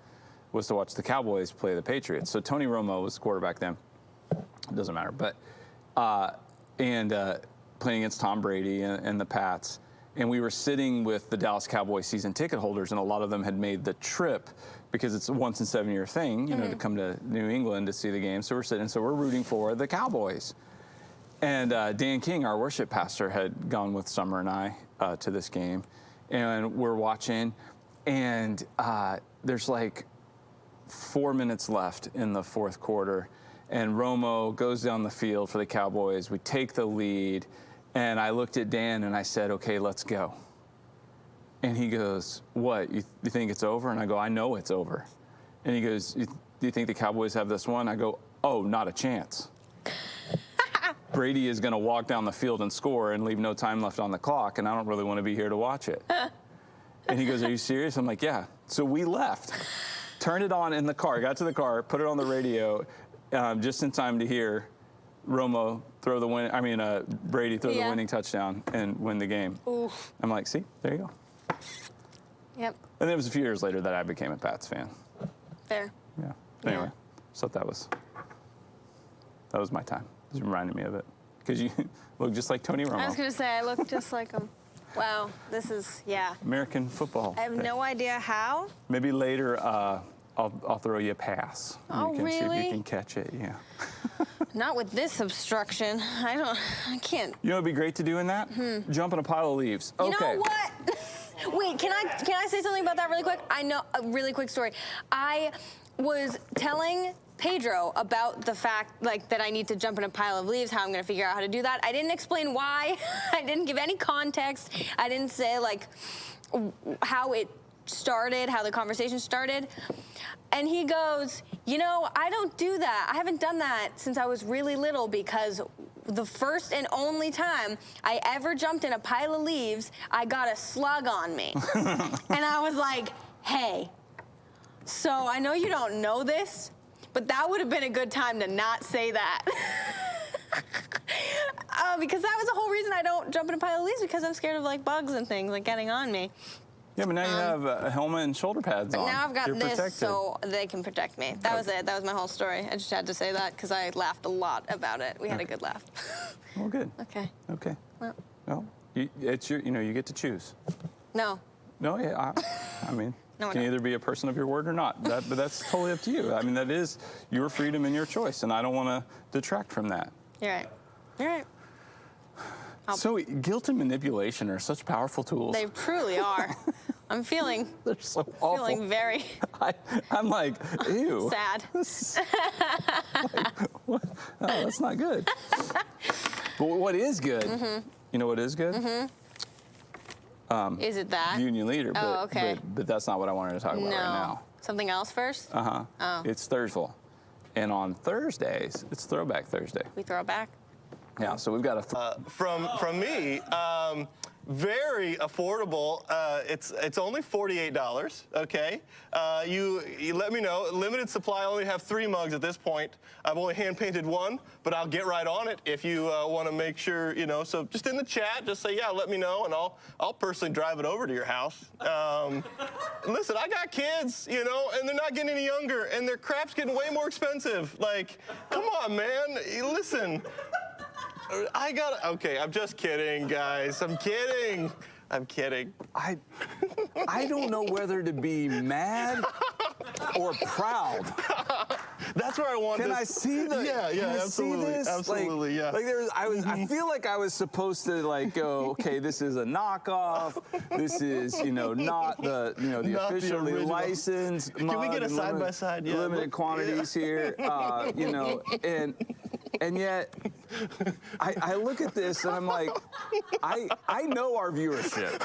was to watch the Cowboys play the Patriots. So Tony Romo was the quarterback then. It doesn't matter. But playing against Tom Brady and the Pats. And we were sitting with the Dallas Cowboys season ticket holders, and a lot of them had made the trip because it's a once in 7 year thing, you know, to come to New England to see the game. So we're sitting, so we're rooting for the Cowboys. And Dan King, our worship pastor, had gone with Summer and I to this game. And we're watching, and there's like 4 minutes left in the fourth quarter, and Romo goes down the field for the Cowboys. We take the lead, and I looked at Dan and I said, "Okay, let's go." And he goes, "What? You think it's over?" And I go, "I know it's over." And he goes, "Do you think the Cowboys have this one?" I go, "Oh, not a chance." Brady is going to walk down the field and score and leave no time left on the clock, and I don't really want to be here to watch it. And he goes, "Are you serious?" I'm like, "Yeah." So we left, turned it on in the car, got to the car, put it on the radio, just in time to hear Romo throw the Brady throw the winning touchdown and win the game.
Oof.
I'm like, "See, there you go."
Yep.
And it was a few years later that I became a Pats fan.
Fair.
Yeah. Anyway, so that was my time. It reminded me of it because you look just like Tony Romo.
I was going to say, I look just like him. Wow, this is,
American football.
I have no idea how.
Maybe later I'll throw you a pass.
Oh,
you can see if
really?
you can catch it, yeah.
Not with this obstruction. I can't.
You know what'd be great to do in that? Jump in a pile of leaves.
You
Okay.
know what? Wait, can I say something about that really quick? I know a really quick story. I was telling Pedro about the fact that I need to jump in a pile of leaves, how I'm going to figure out how to do that. I didn't explain why. I didn't give any context. I didn't say how it started, how the conversation started. And he goes, "You know, I don't do that. I haven't done that since I was really little because the first and only time I ever jumped in a pile of leaves, I got a slug on me." And I was like, "Hey, so I know you don't know this, but that would have been a good time to not say that." Because that was the whole reason I don't jump in a pile of leaves, because I'm scared of bugs and things getting on me.
Yeah, but now you have a helmet and shoulder pads on.
Now I've got
You're
this
protected.
so they can protect me. That was it. That was my whole story. I just had to say that because I laughed a lot about it. We had a good laugh.
Well, good.
Okay.
Okay.
Well,
it's your, you get to choose.
no.
No, yeah, I mean,
No,
can
no.
either be a person of your word or not. But that's totally up to you. I mean, that is your freedom and your choice, and I don't want to detract from that.
You're right. You're right.
So guilt and manipulation are such powerful tools.
They truly are. I'm feeling
They're so awful.
very
I'm like, ew.
sad.
What? Oh, that's not good. But what is good? You know what is good?
Is it that?
Union leader. But,
Oh, okay.
But that's not what I wanted to talk about
No.
right now.
Something else first?
Uh-huh.
Oh.
It's Thursday. And on Thursdays, it's Throwback Thursday.
We throw it back?
Yeah, so we've got a
From me, very affordable. It's only $48. Okay, you let me know. Limited supply. I only have 3 mugs at this point. I've only hand painted 1, but I'll get right on it if you want to make sure. So just in the chat, just say let me know, and I'll personally drive it over to your house. Listen, I got kids, and they're not getting any younger, and their crap's getting way more expensive. Come on, man. Listen. Okay, I'm just kidding, guys. I'm kidding.
I don't know whether to be mad or proud.
That's where I want
Can
this.
I see the?
Yeah,
can I
absolutely,
see this?
absolutely, yeah.
Like I feel like I was supposed to like go. Okay, this is a knockoff. This is not the the
Not the
officially
original.
licensed.
Can we get a side by side? Yeah,
limited
look,
quantities here. And yet I look at this and I'm like, I know our viewership.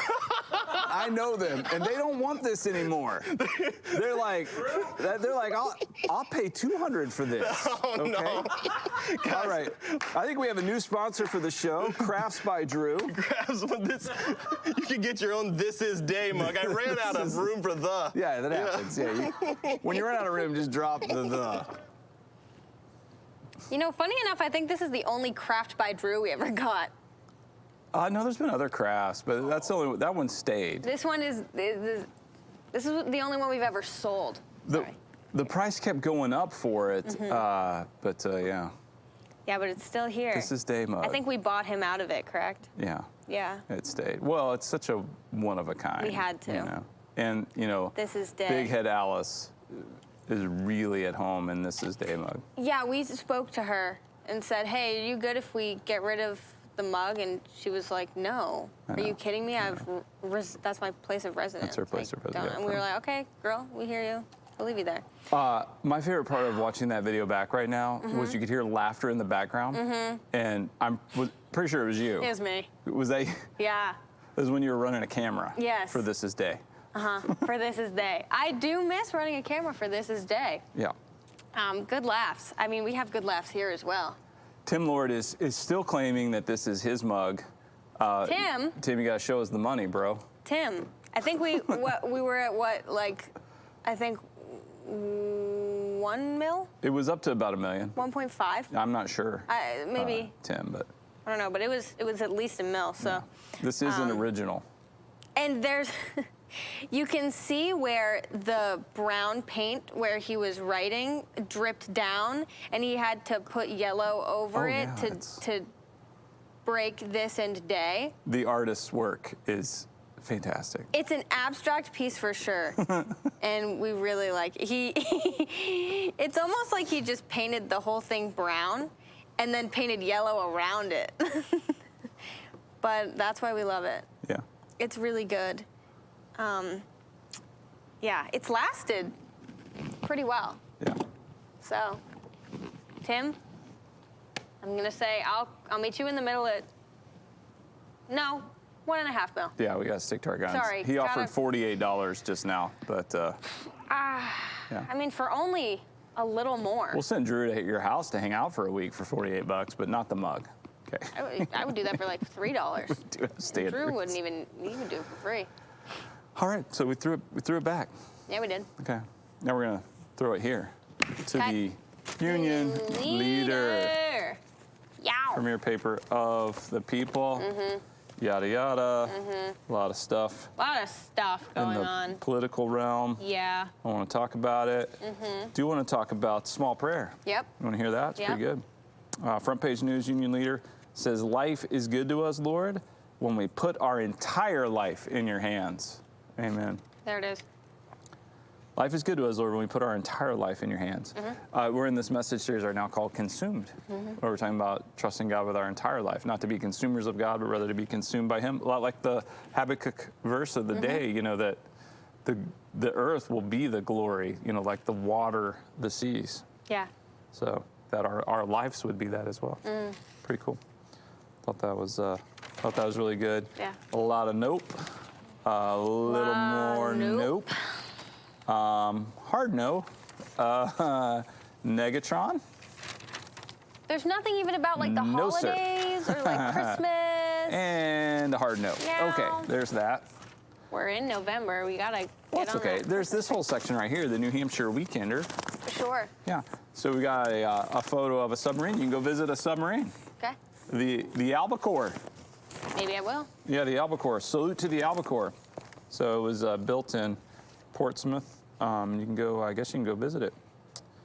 I know them, and they don't want this anymore. They're like, I'll pay $200 for this.
Oh,
okay?
no.
All right. I think we have a new sponsor for the show, Crafts by Drew.
Grabs with this. You can get your own This Is Day mug. I ran out of room for the.
Yeah, that happens. Yeah. When you run out of room, just drop the.
Funny enough, I think this is the only Craft by Drew we ever got.
No, there's been other crafts, but that one stayed.
This one is the only one we've ever sold.
The price kept going up for it, but yeah.
Yeah, but it's still here.
This is Day mug.
I think we bought him out of it, correct?
Yeah.
Yeah.
It stayed. Well, it's such a one of a kind.
We had to.
And
This is Day.
Big Head Alice is really at home in This Is Day mug.
Yeah, we spoke to her and said, "Hey, are you good if we get rid of the mug?" And she was like, "No. Are you kidding me? That's my place of residence."
That's her place of residence.
And we were like, "Okay, girl, we hear you. We'll leave you there."
My favorite part of watching that video back right now was you could hear laughter in the background, and was pretty sure it was you.
It was me.
Was that?
Yeah.
It was when you were running a camera.
Yes.
For This Is Day.
For This Is Day. I do miss running a camera for This Is Day.
Yeah.
Good laughs. I mean, we have good laughs here as well.
Tim Lord is still claiming that this is his mug.
Tim,
you gotta show us the money, bro.
Tim, I think we were at I think 1 mil?
It was up to about $1 million.
1.5?
I'm not sure.
Maybe.
Tim, but
I don't know, but it was at least $1 mil. So.
This is an original.
And there's, you can see where the brown paint where he was writing dripped down, and he had to put yellow over it to break This and Day.
The artist's work is fantastic.
It's an abstract piece for sure, and we really like it. It's almost like he just painted the whole thing brown and then painted yellow around it. But that's why we love it.
Yeah.
It's really good. Yeah, it's lasted pretty well.
Yeah.
So, Tim, I'm gonna say I'll meet you in the middle at 1.5 mil.
Yeah, we gotta stick to our guns.
Sorry,
He offered $48 just now, but yeah.
I mean, for only a little more.
We'll send Drew to your house to hang out for a week for $48, but not the mug. Okay.
I would do that for like $3. Drew wouldn't even do it for free.
All right, so we threw it back.
Yeah, we did.
Okay. Now we're gonna throw it here to
Okay.
the Union Leader.
Yow.
Premier paper of the people. Yada yada. A lot of stuff
A lot of stuff
in
going
the
on.
political realm.
Yeah.
I want to talk about it. Do want to talk about small prayer.
Yep.
You want to hear that? It's pretty
Yep.
good. Front page news, Union Leader says, "Life is good to us, Lord, when we put our entire life in your hands." Amen.
There it is.
Life is good to us, Lord, when we put our entire life in your hands. We're in this message series right now called Consumed, where we're talking about trusting God with our entire life, not to be consumers of God, but rather to be consumed by Him. A lot like the Habakkuk verse of the day, that the earth will be the glory, like the water, the seas.
Yeah.
So that our lives would be that as well. Pretty cool. Thought that was really good.
Yeah.
A lot of nope. A little more nope. Hard no. Negatron.
There's nothing even about like the
No, sir.
holidays or like Christmas.
And a hard no.
Yeah.
Okay, there's that.
We're in November. We gotta
Well,
get
it's
on
okay.
that.
There's this whole section right here, the New Hampshire Weekender.
Sure.
Yeah. So we got a photo of a submarine. You can go visit a submarine.
Okay.
The Albacore.
Maybe I will.
Yeah, the Albacore. Salute to the Albacore. So it was built in Portsmouth. You can go. I guess you can go visit it.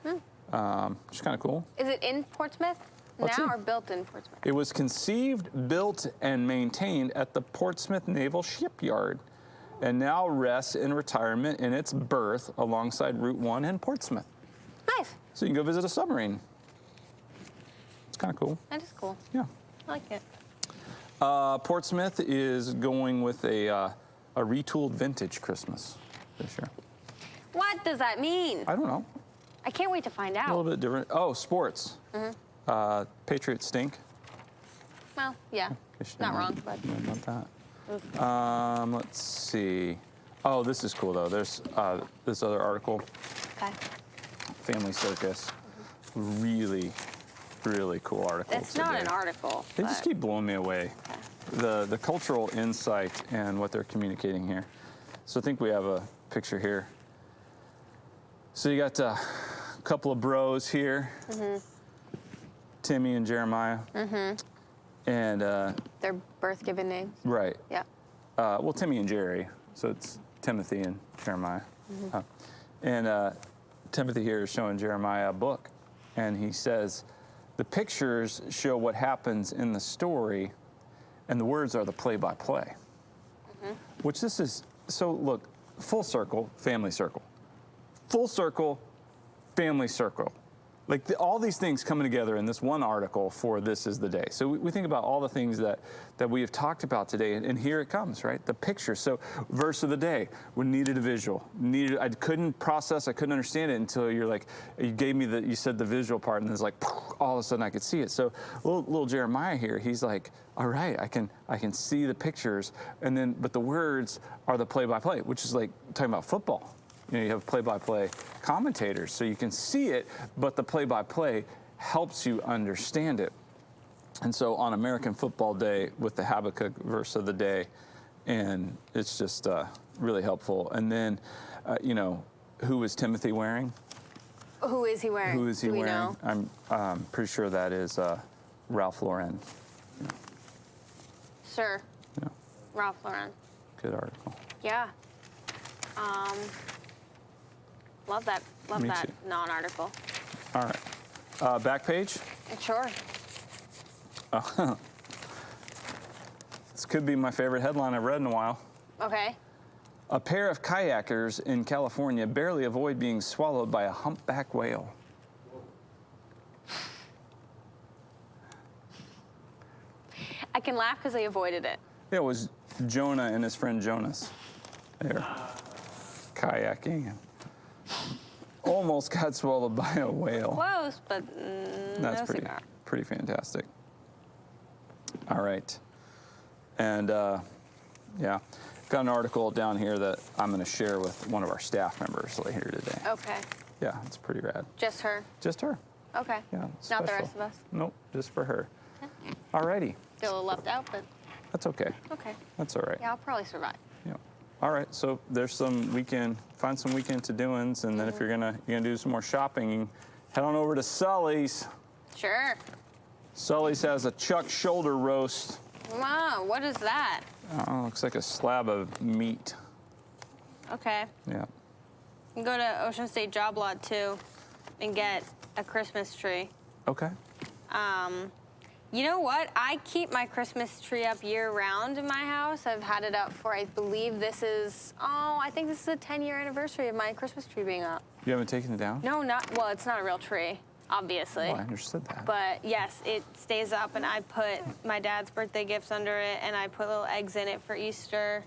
It's kind of cool.
Is it in Portsmouth
What's
now
in?
or built in Portsmouth?
It was conceived, built, and maintained at the Portsmouth Naval Shipyard, and now rests in retirement in its berth alongside Route 1 in Portsmouth.
Nice.
So you can go visit a submarine. It's kind of cool.
That is cool.
Yeah.
I like it.
Portsmouth is going with a retooled vintage Christmas this year.
What does that mean?
I don't know.
I can't wait to find out.
A little bit different. Oh, sports. Patriots stink.
Well, yeah.
Guess you
Not
didn't
wrong, but
know about that. Let's see. Oh, this is cool though. There's this other article,
okay.
Family Circus. Really, really cool article.
It's not an article.
They just keep blowing me away. The cultural insight and what they're communicating here. So I think we have a picture here. So you got a couple of bros here, Timmy and Jeremiah. And
Their birth given names.
right.
Yeah.
Well, Timmy and Jerry. So it's Timothy and Jeremiah. And Timothy here is showing Jeremiah a book. And he says, the pictures show what happens in the story, and the words are the play-by-play. Which this is, so look, full circle, family circle. Full circle, family circle. Like all these things coming together in this one article for This Is the Day. So we think about all the things that we have talked about today, and here it comes, right? The picture. So verse of the day, we needed a visual. I couldn't process, I couldn't understand it until you're like, you gave me you said the visual part, and it's like, all of a sudden I could see it. So little Jeremiah here, he's like, all right, I can see the pictures, and then, but the words are the play-by-play, which is like talking about football. You know, you have play-by-play commentators, so you can see it, but the play-by-play helps you understand it. And so on American Football Day with the Habakkuk verse of the day, and it's just really helpful. And then, you know, who is Timothy wearing?
Who is he wearing?
Who is he
Do we
wearing?
know?
I'm pretty sure that is Ralph Lauren.
Sure.
Yeah,
Ralph Lauren.
good article.
Yeah. Love that. Love
Me
that
too.
non-article.
All right, back page.
Sure.
This could be my favorite headline I've read in a while.
Okay.
A pair of kayakers in California barely avoid being swallowed by a humpback whale.
I can laugh because they avoided it.
It was Jonah and his friend Jonas. They were kayaking and almost got swallowed by a whale.
Close, but
That's
no
pretty,
cigar.
pretty fantastic. All right. And yeah, got an article down here that I'm going to share with one of our staff members later today.
Okay.
Yeah, it's pretty rad.
Just her.
Just her.
Okay.
Yeah.
Not the
special.
rest of us.
Nope, just for her. All righty.
Feel a little left out, but
That's okay.
okay.
That's all right.
Yeah, I'll probably survive.
Yeah. All right. So there's some weekend. Find some weekend to-doings, and then if you're gonna do some more shopping, you can head on over to Sully's.
Sure.
Sully's has a chuck shoulder roast.
Wow, what is that?
Oh, looks like a slab of meat.
Okay.
Yeah.
You can go to Ocean State Job Lot too and get a Christmas tree.
Okay.
You know what? I keep my Christmas tree up year round in my house. I've had it up for, I believe this is, I think this is the 10-year anniversary of my Christmas tree being up.
You haven't taken it down?
No, well, it's not a real tree, obviously.
Oh, I understood that.
But yes, it stays up, and I put my dad's birthday gifts under it, and I put little eggs in it for Easter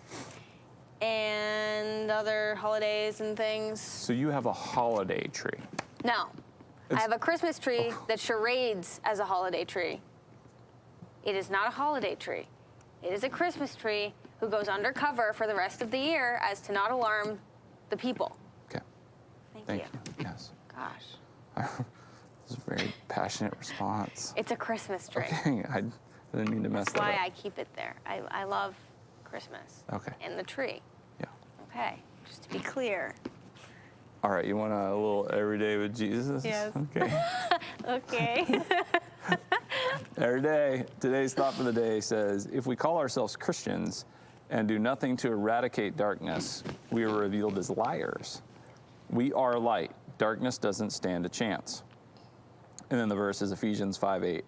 and other holidays and things.
So you have a holiday tree.
No, I have a Christmas tree that charades as a holiday tree. It is not a holiday tree. It is a Christmas tree who goes undercover for the rest of the year as to not alarm the people.
Okay.
Thank you.
Yes.
Gosh.
It's a very passionate response.
It's a Christmas tree.
Okay. I didn't mean to mess
That's
that
why
up.
I keep it there. I love Christmas.
Okay.
And the tree.
Yeah.
Okay. Just to be clear.
All right. You want a little everyday with Jesus?
Yes.
Okay.
Okay.
Every day, today's thought for the day says, if we call ourselves Christians and do nothing to eradicate darkness, we are revealed as liars. We are light. Darkness doesn't stand a chance. And then the verse is Ephesians 5:8.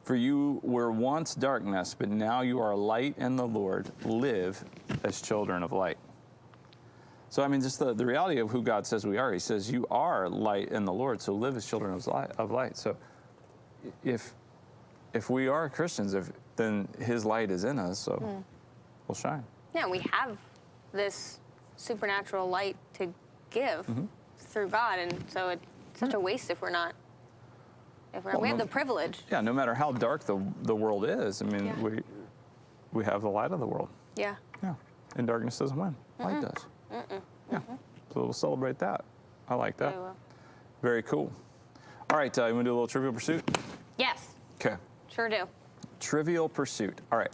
For you were once darkness, but now you are light in the Lord. Live as children of light. So, I mean, just the reality of who God says we are. He says, you are light in the Lord, so live as children of light. So if we are Christians, then his light is in us, so we'll shine.
Yeah, we have this supernatural light to give through God, and so it's such a waste if we're not. We have the privilege.
Yeah, no matter how dark the world is, I mean, we have the light of the world.
Yeah.
Yeah, and darkness doesn't win. Light does. Yeah, so we'll celebrate that. I like that.
Very well.
Very cool. All right, you want to do a little Trivial Pursuit?
Yes,
Okay.
sure do.
Trivial Pursuit. All right.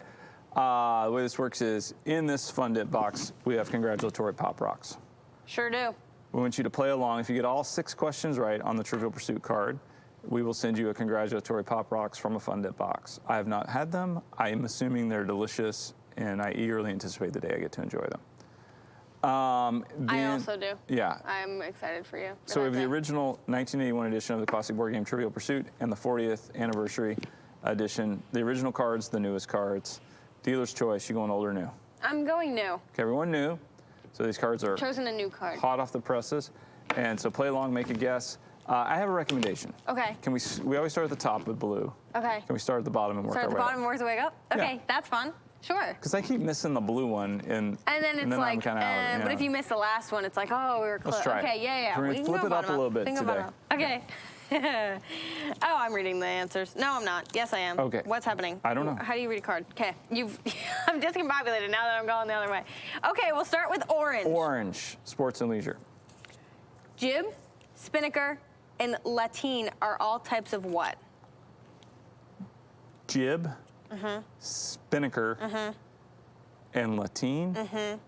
The way this works is, in this Fun Dip box, we have congratulatory Pop Rocks.
Sure do.
We want you to play along. If you get all 6 questions right on the Trivial Pursuit card, we will send you a congratulatory Pop Rocks from a Fun Dip box. I have not had them. I am assuming they're delicious, and I eagerly anticipate the day I get to enjoy them.
I also do.
Yeah.
I'm excited for you.
So we have the original 1981 edition of the classic board game Trivial Pursuit and the 40th anniversary edition. The original cards, the newest cards. Dealer's choice, you going old or new?
I'm going new.
Okay, everyone new. So these cards are
Chosen a new card.
hot off the presses. And so play along, make a guess. I have a recommendation.
Okay.
Can we always start at the top with blue.
Okay.
Can we start at the bottom and work
Start
our
at the
way
bottom and work the way up? Okay,
Yeah.
that's fun. Sure.
Because I keep missing the blue one, and
And then it's
I'm
like,
kinda out,
but if you miss the last one, it's like, oh, we were close.
Let's try it.
Okay, yeah.
We're gonna
We can
flip
go
it up
bottom
a little bit
We can go
today.
bottom up. Okay. Oh, I'm reading the answers. No, I'm not. Yes, I am.
Okay.
What's happening?
I don't know.
How do you read a card? Okay. I'm discombobulated now that I'm going the other way. Okay, we'll start with orange.
Orange, sports and leisure.
Jib, spinnaker, and lateen are all types of what?
Jib, spinnaker, and lateen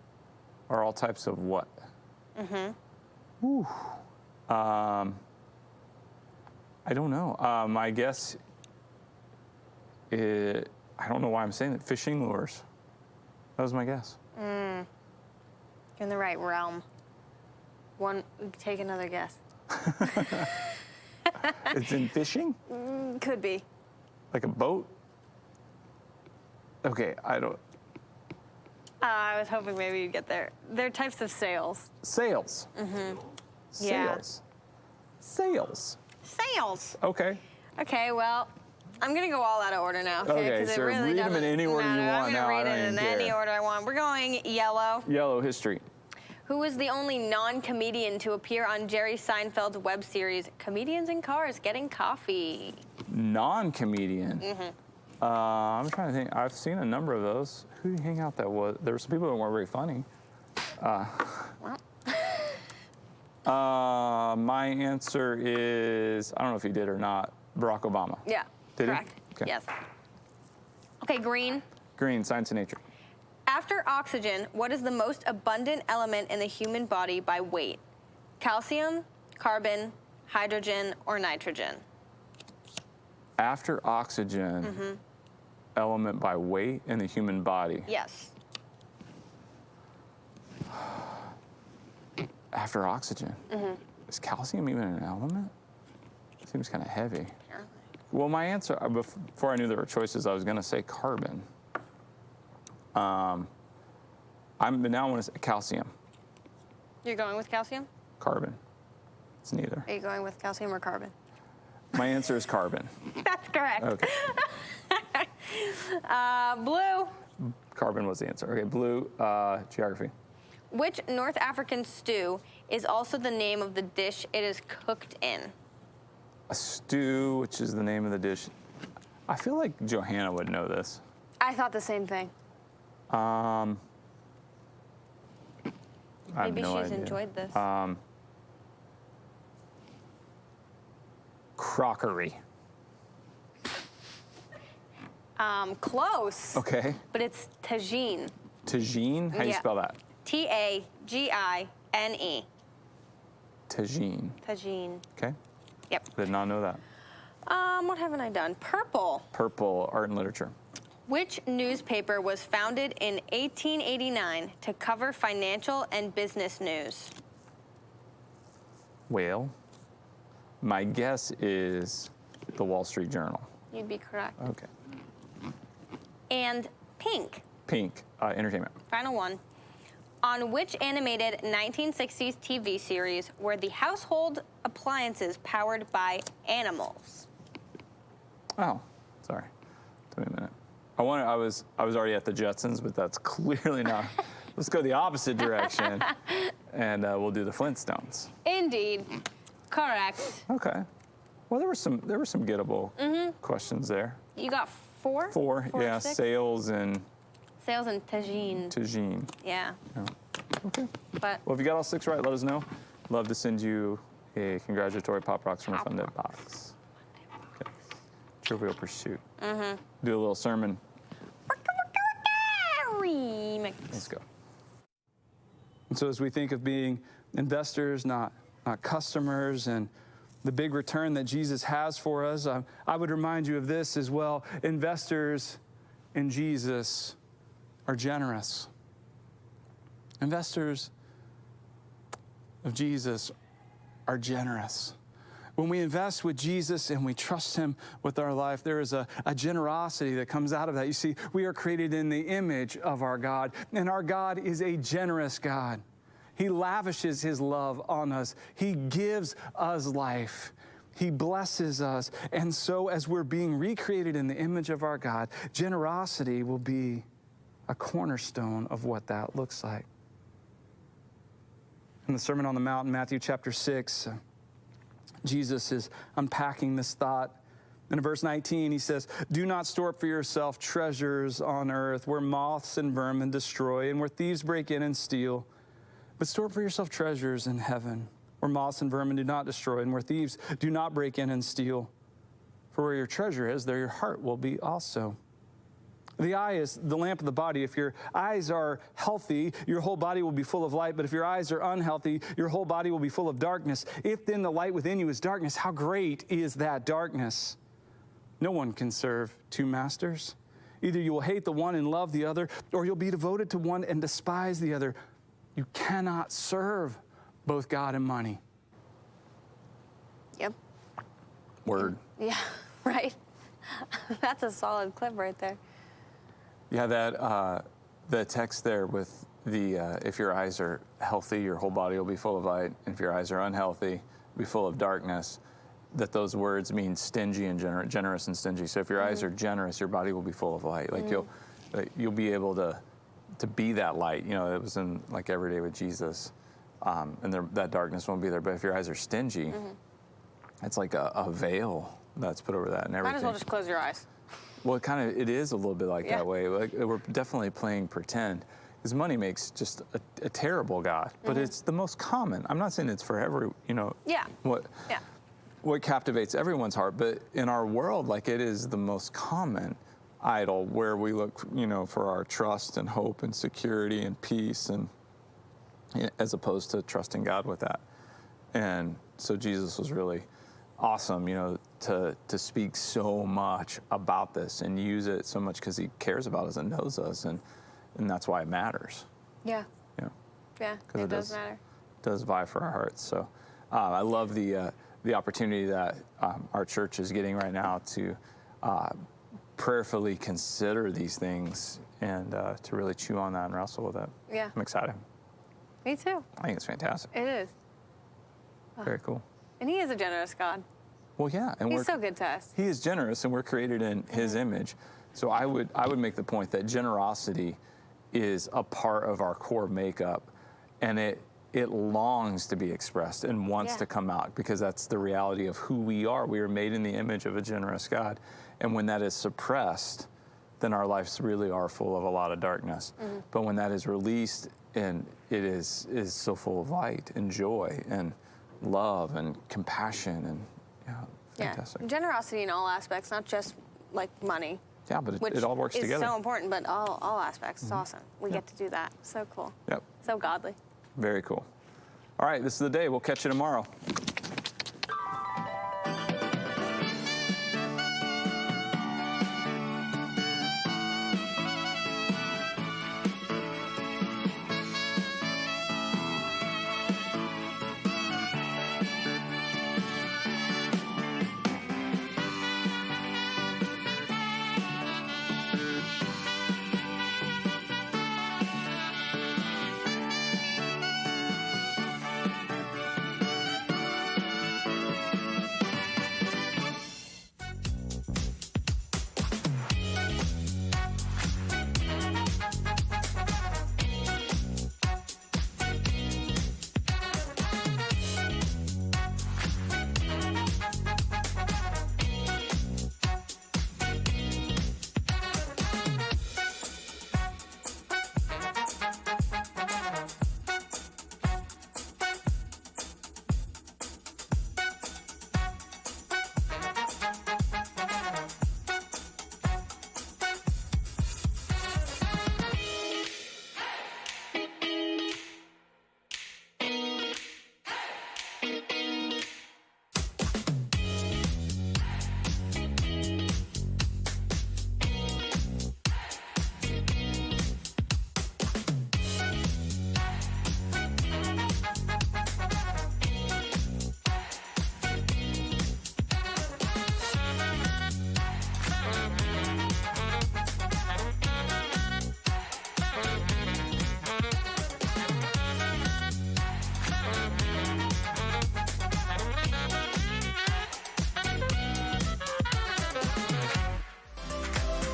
are all types of what? Ooh. I don't know. My guess is, I don't know why I'm saying that, fishing lures. That was my guess.
You're in the right realm. Take another guess.
It's in fishing?
Could be.
Like a boat? Okay, I don't.
I was hoping maybe you'd get there. They're types of sails.
Sails.
Yeah.
Sails. Sails.
Sails.
Okay.
Okay, well, I'm gonna go all out of order now.
Okay,
Because
so
it really
read them in
doesn't
any order you
matter.
want
I'm
now,
gonna
I
read
don't
it in
even
any
care.
order I want. We're going yellow.
Yellow history.
Who was the only non-comedian to appear on Jerry Seinfeld's web series Comedians in Cars Getting Coffee?
Non-comedian. I'm trying to think. I've seen a number of those. Who did you hang out that was? There were some people that weren't very funny. My answer is, I don't know if he did or not, Barack Obama.
Yeah,
Did he?
correct.
Okay.
Yes. Okay, green.
Green, science and nature.
After oxygen, what is the most abundant element in the human body by weight? Calcium, carbon, hydrogen, or nitrogen?
After oxygen, element by weight in the human body.
Yes.
After oxygen. Is calcium even an element? Seems kind of heavy.
Apparently.
Well, my answer, before I knew there were choices, I was going to say carbon. But now I want to say calcium.
You're going with calcium?
Carbon. It's neither.
Are you going with calcium or carbon?
My answer is carbon.
That's correct.
Okay.
Blue.
Carbon was the answer. Okay, blue, geography.
Which North African stew is also the name of the dish it is cooked in?
A stew, which is the name of the dish. I feel like Johanna would know this.
I thought the same thing.
I have
Maybe
no
she's
idea.
enjoyed this.
Crockery.
Close.
Okay.
But it's tagine.
Tagine? How do you
Yeah.
spell that?
Tagine.
Tagine.
Tagine.
Okay.
Yep.
Did not know that.
What haven't I done? Purple.
Purple, art and literature.
Which newspaper was founded in 1889 to cover financial and business news?
Whale. My guess is the Wall Street Journal.
You'd be correct.
Okay.
And pink.
Pink, entertainment.
Final one. On which animated 1960s TV series were the household appliances powered by animals?
Oh, sorry. Wait a minute. I was already at the Jetsons, but that's clearly not. Let's go the opposite direction, and we'll do the Flintstones.
Indeed. Correct.
Okay. Well, there were some gettable questions there.
You got four?
Four, yeah.
Six?
Sales and
Sales and tagine.
Yeah.
Yeah.
Okay.
But
Well, if you got all 6 right, let us know. Love to send you a congratulatory Pop Rocks from a funded box. Okay. Trivial Pursuit. Do a little sermon.
remix.
Let's go. And so as we think of being investors, not customers, and the big return that Jesus has for us, I would remind you of this as well. Investors in Jesus are generous. Investors of Jesus are generous. When we invest with Jesus and we trust him with our life, there is a generosity that comes out of that. You see, we are created in the image of our God, and our God is a generous God. He lavishes his love on us. He gives us life. He blesses us. And so as we're being recreated in the image of our God, generosity will be a cornerstone of what that looks like. In the Sermon on the Mount in Matthew chapter 6, Jesus is unpacking this thought. In verse 19, he says, "Do not store up for yourself treasures on earth where moths and vermin destroy and where thieves break in and steal. But store up for yourself treasures in heaven where moths and vermin do not destroy and where thieves do not break in and steal. For where your treasure is, there your heart will be also." The eye is the lamp of the body. If your eyes are healthy, your whole body will be full of light. But if your eyes are unhealthy, your whole body will be full of darkness. If then the light within you is darkness, how great is that darkness? No one can serve 2 masters. Either you will hate the one and love the other, or you'll be devoted to one and despise the other. You cannot serve both God and money.
Yep.
Word.
Yeah, right? That's a solid clip right there.
Yeah, the text there with the if your eyes are healthy, your whole body will be full of light. And if your eyes are unhealthy, be full of darkness. That those words mean stingy and generous and stingy. So if your eyes are generous, your body will be full of light. Like you'll be able to be that light. You know, it was in like every day with Jesus, and that darkness won't be there. But if your eyes are stingy, it's like a veil that's put over that and everything.
Might as well just close your eyes.
Well, it is a little bit like that way. Like, we're definitely playing pretend. Because money makes just a terrible God, but it's the most common. I'm not saying it's for every, what captivates everyone's heart, but in our world, like, it is the most common idol where we look, for our trust and hope and security and peace, and as opposed to trusting God with that. And so Jesus was really awesome, to speak so much about this and use it so much because he cares about us and knows us, and that's why it matters.
Yeah. Yeah, it does matter.
It does vie for our hearts. So I love the opportunity that our church is getting right now to prayerfully consider these things and to really chew on that and wrestle with it.
Yeah.
I'm excited.
Me too.
I think it's fantastic.
It is.
Very cool.
And he is a generous God.
Well, yeah, and
He's so good to us.
He is generous, and we're created in his image. So I would make the point that generosity is a part of our core makeup, and it longs to be expressed and wants to come out, because that's the reality of who we are. We are made in the image of a generous God, and when that is suppressed, then our lives really are full of a lot of darkness. But when that is released, and it is so full of light and joy and love and compassion, and fantastic.
Generosity in all aspects, not just like money.
Yeah, but it all works together.
It's so important, but all aspects. It's awesome. We get to do that. So cool.
Yep.
So godly.
Very cool. All right, this is the day. We'll catch you tomorrow.